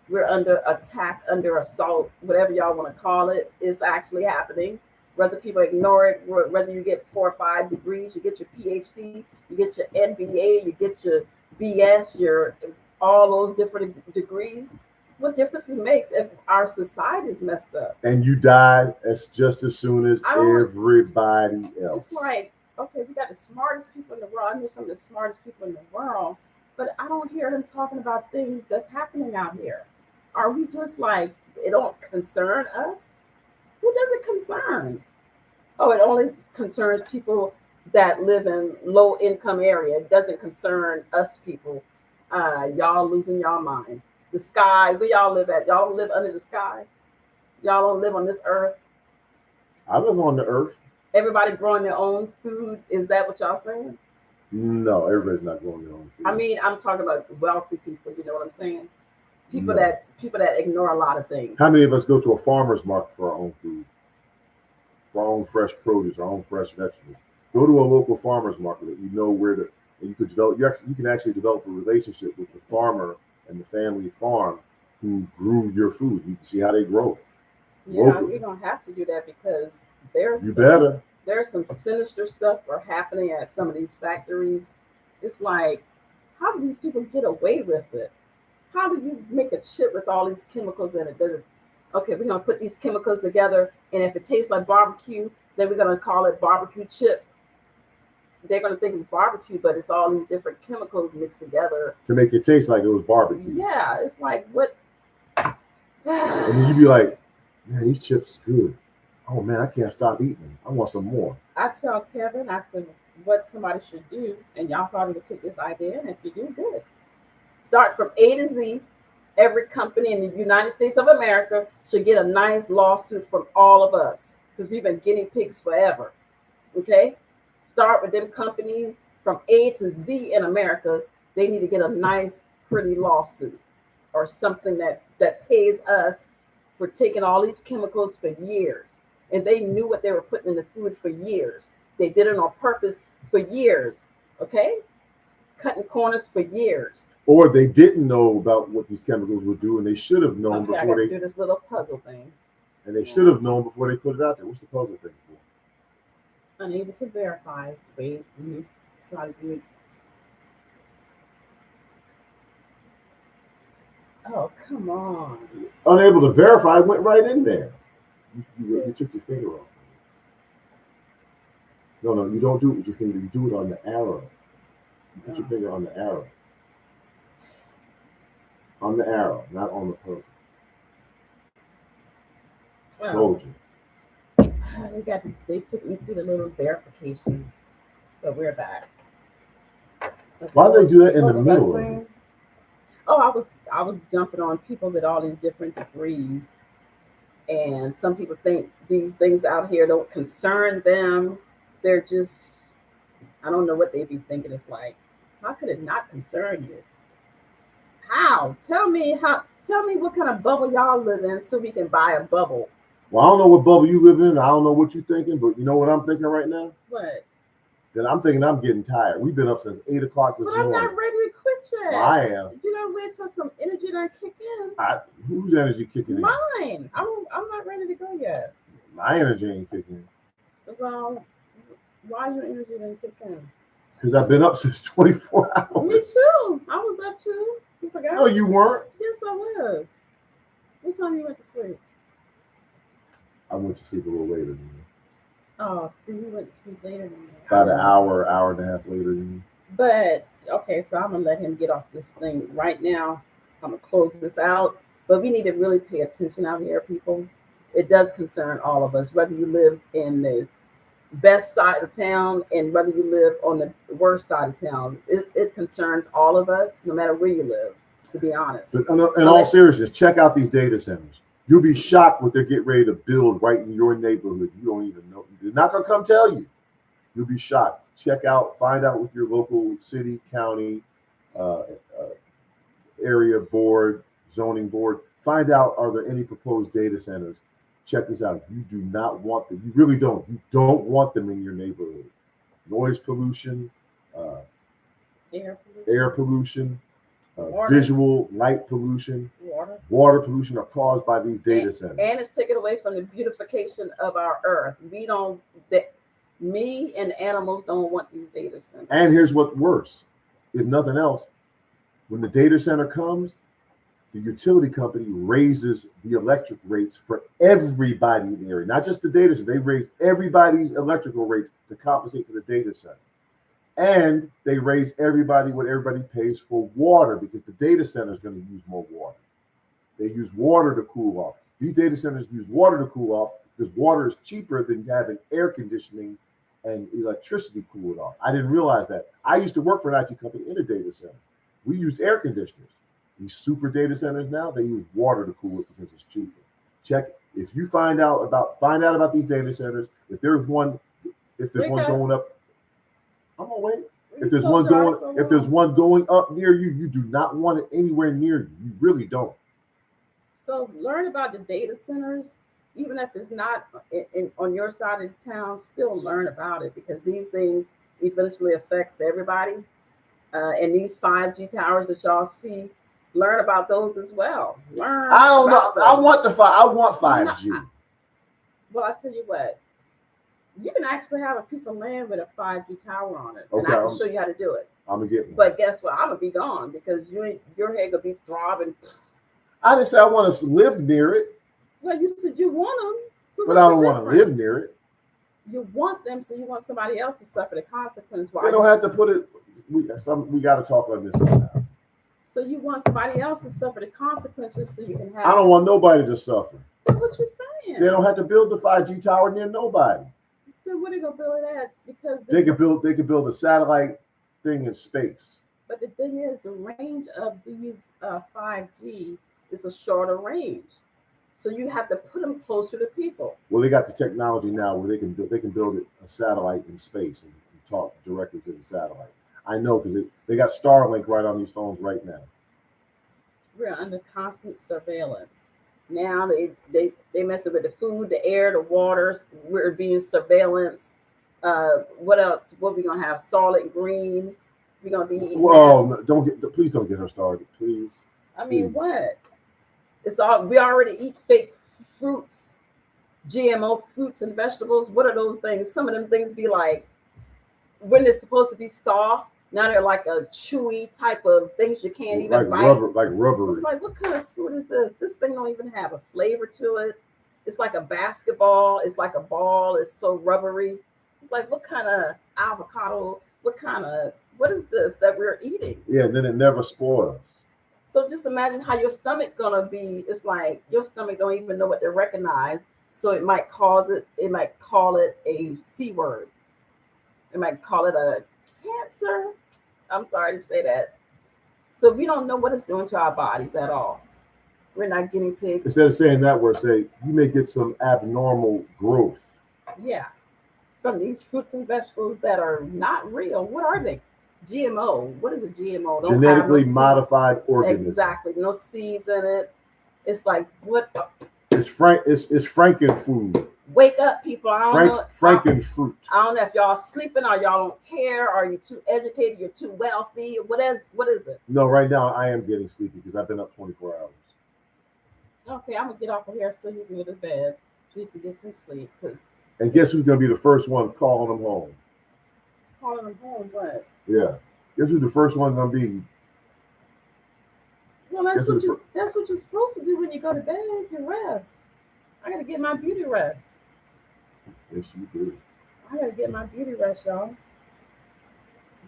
We're under attack, under assault, whatever y'all want to call it. It's actually happening. Whether people ignore it, whether you get 4 or 5 degrees, you get your PhD, you get your MBA, you get your BS, your all those different degrees, what difference it makes if our society is messed up? And you die as just as soon as I don't- everybody else. It's like, okay, we got the smartest people in the world. I know some of the smartest people in the world, but I don't hear them talking about things that's happening out here. Are we just like, it don't concern us? Who does it concern? Oh, it only concerns people that live in low income area. It doesn't concern us people. Y'all losing y'all mind. The sky, where y'all live at? Y'all don't live under the sky. Y'all don't live on this earth. I live on the earth. Everybody growing their own food. Is that what y'all saying? No, everybody's not growing their own food. I mean, I'm talking about wealthy people. You know what I'm saying? People No. that ignore a lot of things. How many of us go to a farmer's market for our own food, for our own fresh produce, our own fresh vegetables? Go to a local farmer's market that you know where to, and you could develop. You can actually develop a relationship with the farmer and the family farm who grew your food. You can see how they grow. Yeah, locally. we're gonna have to do that because You better. there's some sinister stuff are happening at some of these factories. It's like, how do these people get away with it? How do you make a chip with all these chemicals in it? Does it? Okay, we're gonna put these chemicals together, and if it tastes like barbecue, then we're gonna call it barbecue chip. They're gonna think it's barbecue, but it's all these different chemicals mixed together. To make it taste like it was barbecue. Yeah, it's like what? And then you be like, man, these chips good. Oh man, I can't stop eating them. I want some more. I tell Kevin, I said, what somebody should do, and y'all probably would take this idea, and if you do, good. Start from A to Z. Every company in the United States of America should get a nice lawsuit from all of us because we've been guinea pigs forever. Okay? Start with them companies from A to Z in America. They need to get a nice, pretty lawsuit or something that pays us for taking all these chemicals for years. And they knew what they were putting in the food for years. They did it on purpose for years. Okay? Cutting corners for years. Or they didn't know about what these chemicals would do, and they should have known Okay, I before got to they do this little puzzle thing. and they should have known before they put it out there. What's the puzzle thing for? Unable to verify. Wait, let me try to do it. Oh, come on. Unable to verify, it went right in there. You took your finger off. No, you don't do it with your finger. You do it on the arrow. You put your finger on the arrow. On the arrow, not on the puzzle. Well, Told you. they took me through the little verification, but we're back. Why do they do that in the What was I middle of saying? it? Oh, I was jumping on people with all these different degrees, and some people think these things out here don't concern them. They're just, I don't know what they be thinking. It's like, how could it not concern you? How? Tell me what kind of bubble y'all live in so we can buy a bubble. Well, I don't know what bubble you live in. I don't know what you're thinking, but you know what I'm thinking right now? What? Then I'm thinking I'm getting tired. We've been up since 8 o'clock this But I'm morning. not ready to quit yet. Well, I am. You know, wait till some energy done kick in. Whose energy kicking in? Mine. I'm not ready to go yet. My energy ain't kicking in. Well, why your energy didn't kick in? Because I've been up since 24 hours. Me too. I was up too. You forgot? No, you weren't. Yes, I was. What time you went to sleep? I went to sleep a little later than you. Oh, see, you went to sleep later than me. About an hour and a half later than you. But okay, so I'm gonna let him get off this thing right now. I'm gonna close this out. But we need to really pay attention out here, people. It does concern all of us, whether you live in the best side of town and whether you live on the worst side of town. It concerns all of us, no matter where you live, to be honest. But in all seriousness, check out these data centers. You'll be shocked what they're getting ready to build right in your neighborhood. You don't even know. They're not going to come tell you. You'll be shocked. Check out, find out with your local city, county, area board, zoning board. Find out, are there any proposed data centers? Check this out. You do not want them. You really don't. You don't want them in your neighborhood. Noise pollution, air pollution, visual light pollution, water pollution are caused by these data centers. And it's taken away from the beautification of our earth. Me and animals don't want these data centers. And here's what's worse. If nothing else, when the data center comes, the utility company raises the electric rates for everybody in the area, not just the data center. They raise everybody's electrical rates to compensate for the data center. And they raise everybody what everybody pays for water, because the data center is going to use more water. They use water to cool off. These data centers use water to cool off because water is cheaper than having air conditioning and electricity cool it off. I didn't realize that. I used to work for an IT company in a data center. We used air conditioners. These super data centers now, they use water to cool it because it's cheaper. Check if you find out about these data centers. If there's one going up, I'm gonna wait. If there's one going up near you, you do not want it anywhere near you. You really don't. So learn about the data centers, even if it's not on your side of the town. Still learn about it, because these things eventually affects everybody. And these 5G towers that y'all see, learn about those as well. Learn. I don't know. I want 5G. Well, I tell you what, you can actually have a piece of land with a 5G tower on it, and Okay, I can show you how to do it. I'm gonna get one. But guess what? I'm gonna be gone, because your head gonna be throbbing. I didn't say I want to live near it. Well, you said you want them, so but I don't want to live near it. You want them, so you want somebody else to suffer the consequence. They don't have to put it. We got to talk on this now. So you want somebody else to suffer the consequences, so you can have. I don't want nobody to suffer. That's what you're saying. They don't have to build the 5G tower near nobody. Then where they gonna build it at? Because they could build a satellite thing in space. But the thing is, the range of these 5G is a shorter range, so you have to put them closer to people. Well, they got the technology now where they can build a satellite in space and talk directly to the satellite. I know, because they got Starlink right on these phones right now. We're under constant surveillance. Now they messing with the food, the air, the waters. We're being surveillance. What else? What we gonna have? Solid green. We're gonna be eating. Well, please don't get her started, please. I mean, what? It's all, we already eat fake fruits, GMO fruits and vegetables. What are those things? Some of them things be like, when they're supposed to be soft, now they're like a chewy type of things you can't even bite. Like rubbery. It's like, what kind of fruit is this? This thing don't even have a flavor to it. It's like a basketball. It's like a ball. It's so rubbery. It's like, what kind of avocado? What is this that we're eating? Yeah, and then it never spoils. So just imagine how your stomach gonna be. It's like your stomach don't even know what to recognize. So it might call it a C word. It might call it a cancer. I'm sorry to say that. So we don't know what it's doing to our bodies at all. We're not guinea pigs. Instead of saying that word, say you may get some abnormal growth. Yeah. From these fruits and vegetables that are not real. What are they? GMO. What is a GMO? Genetically modified organism. Exactly. No seeds in it. It's like, what? It's Frankenfood. Wake up, people. Frankenfruit. I don't know if y'all sleeping or y'all don't care. Are you too educated? You're too wealthy. What is it? No, right now I am getting sleepy because I've been up 24 hours. Okay, I'm gonna get off of here so you can go to bed. So you can get some sleep. And guess who's gonna be the first one calling them home? Calling them home, what? Yeah. Guess who the first one gonna be? Well, that's what you're supposed to do when you go to bed. You rest. I gotta get my beauty rest. Yes, you do. I gotta get my beauty rest, y'all.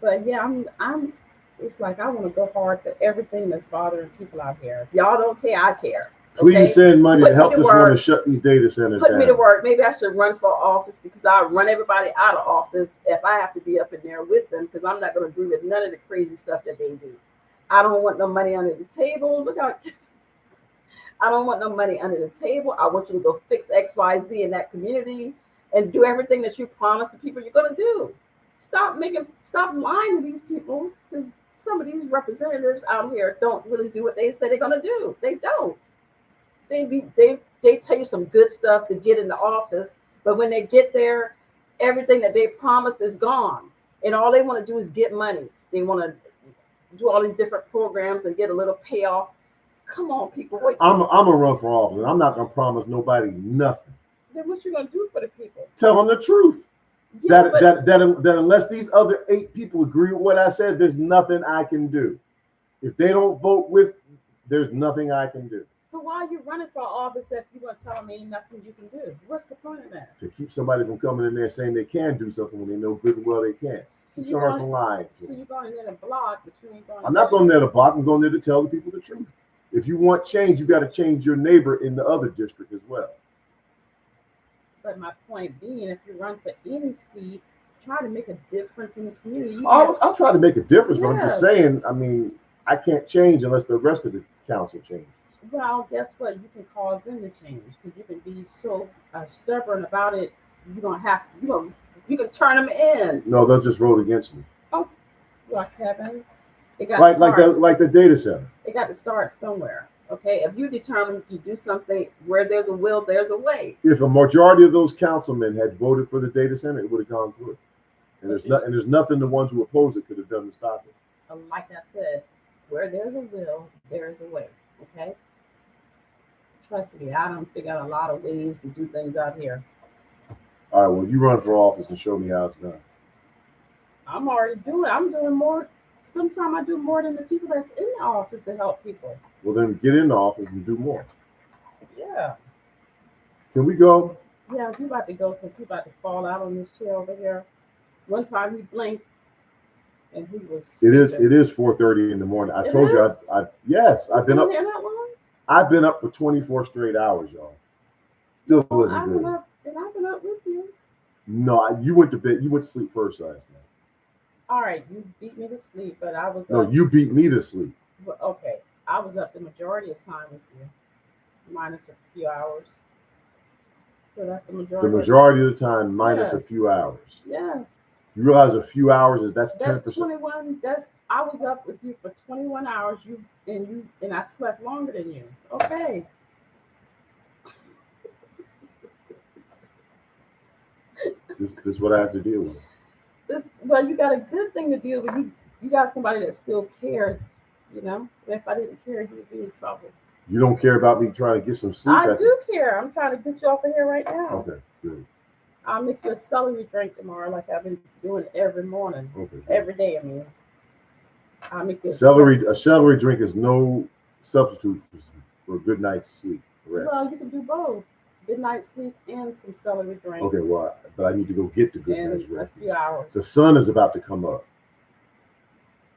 But yeah, I'm. It's like I want to go hard for everything that's bothering people out here. If y'all don't care, I care. Okay? Please send money to help this woman shut these data centers down. Put me to work. Maybe I should run for office, because I run everybody out of office if I have to be up in there with them, because I'm not going to agree with none of the crazy stuff that they do. I don't want no money under the table. Look out. I don't want no money under the table. I want you to go fix XYZ in that community and do everything that you promised the people you're going to do. Stop lying to these people, because some of these representatives out here don't really do what they say they're going to do. They don't. They tell you some good stuff to get in the office, but when they get there, everything that they promise is gone, and all they want to do is get money. They want to do all these different programs and get a little payoff. Come on, people. I'm gonna run for office, and I'm not gonna promise nobody nothing. Then what you gonna do for the people? Tell them the truth. Yeah, that unless these other 8 people agree with what I said, there's nothing I can do. If they don't vote with there's nothing I can do So why are you running for office if you want to tell me nothing you can do? What's the point of that? to keep somebody from coming in there saying they can do something when they know good and well they can't. So Keep you're somebody going, from lying. to so them. you're going in a block, but you ain't going. I'm not going there to block. I'm going there to tell the people the truth. If you want change, you got to change your neighbor in the other district as well. But my point being, if you run for any seat, try to make a difference in the community. You I'll try to make a difference, but I'm just Yes. saying, I mean, I can't change unless the rest of the council changes. Well, guess what? You can cause them to change because you can be so stubborn about it. You don't have. You can turn them in. No, they'll just vote against me. Like Kevin, it got Like the data center. It got to start somewhere. Okay, if you determine to do something where there's a will, there's a way. If a majority of those councilmen had voted for the data center, it would have gone through. And there's nothing the ones who oppose it could have done to stop it. Like I said, where there's a will, there's a way. Okay. Trust me, I don't figure out a lot of ways to do things out here. All right, well, you run for office and show me how it's done. I'm already doing. I'm doing more. Sometimes I do more than the people that's in the office to help people. Well, then get in the office and do more. Yeah. Can we go? Yeah, he about to go because he about to fall out on this chair over here. One time he blinked and he was. It is 4:30 in the morning. I told you. Yes, I've been up. Here that long? I've been up for 24 straight hours, y'all. Still living I've good. been up, and I've been up with you. No, you went to bed. You went to sleep first last night. All right, you beat me to sleep, but I was No, up. you beat me to sleep. Well, okay, I was up the majority of time with you, minus a few hours. So that's the majority. The majority of the time, minus a Yes. few hours. Yes. You realize a few hours is that's That's 10%. 21. I was up with you for 21 hours. And I slept longer than you. Okay. This is what I have to deal with. Well, you got a good thing to deal with. You got somebody that still cares. If I didn't care, you would be in trouble. You don't care about me trying to get some sleep. I do care. I'm trying to get you off of here right now. Okay, good. I'll make you a celery drink tomorrow, like I've been doing every morning, Okay. Good. every day. I mean, I'll make you A celery drink is no substitute for a good night's sleep. Rest. Well, you can do both. Good night sleep and some celery drink. Okay, well, but I need to go get the good night's In a rest. few hours. The sun is about to come up.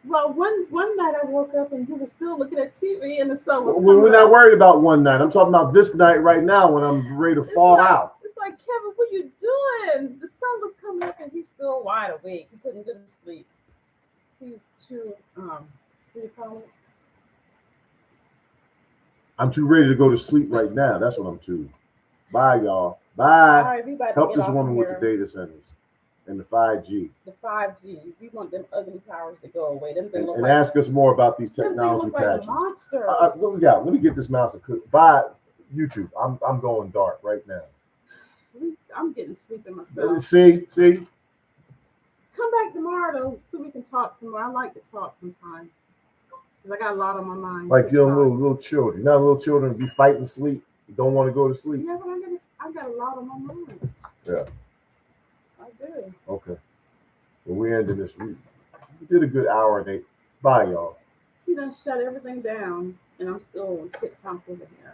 Well, one night I woke up and you were still looking at TV and the sun was We're coming not up. worried about one night. I'm talking about this night right now when I'm ready to fall out. It's like, Kevin, what you doing? The sun was coming up and he's still wide awake. He couldn't get to sleep. He's too, what do you call it? I'm too ready to go to sleep right now. That's what I'm too. Bye, y'all. All Bye. right, we about to Help get this off woman with here. the data centers and the 5G. The 5G. We want them ugly towers to go away. Them things look And like, ask us more about these them things technology look like patches. monsters. What we got? Let me get this mouse and cook. Bye, YouTube. I'm going dark right now. I'm getting sleepy myself. See? Come back tomorrow though, so we can talk some more. I like to talk sometimes because I got a lot on my mind. Like to dealing talk. with little children. Now little children be fighting sleep. Don't want to go to sleep. Yeah, but I got a lot on my mind. Yeah. I do. Okay. Well, we ended this week. We did a good hour and 8. Bye, y'all. He done shut everything down, and I'm still on TikTok over here.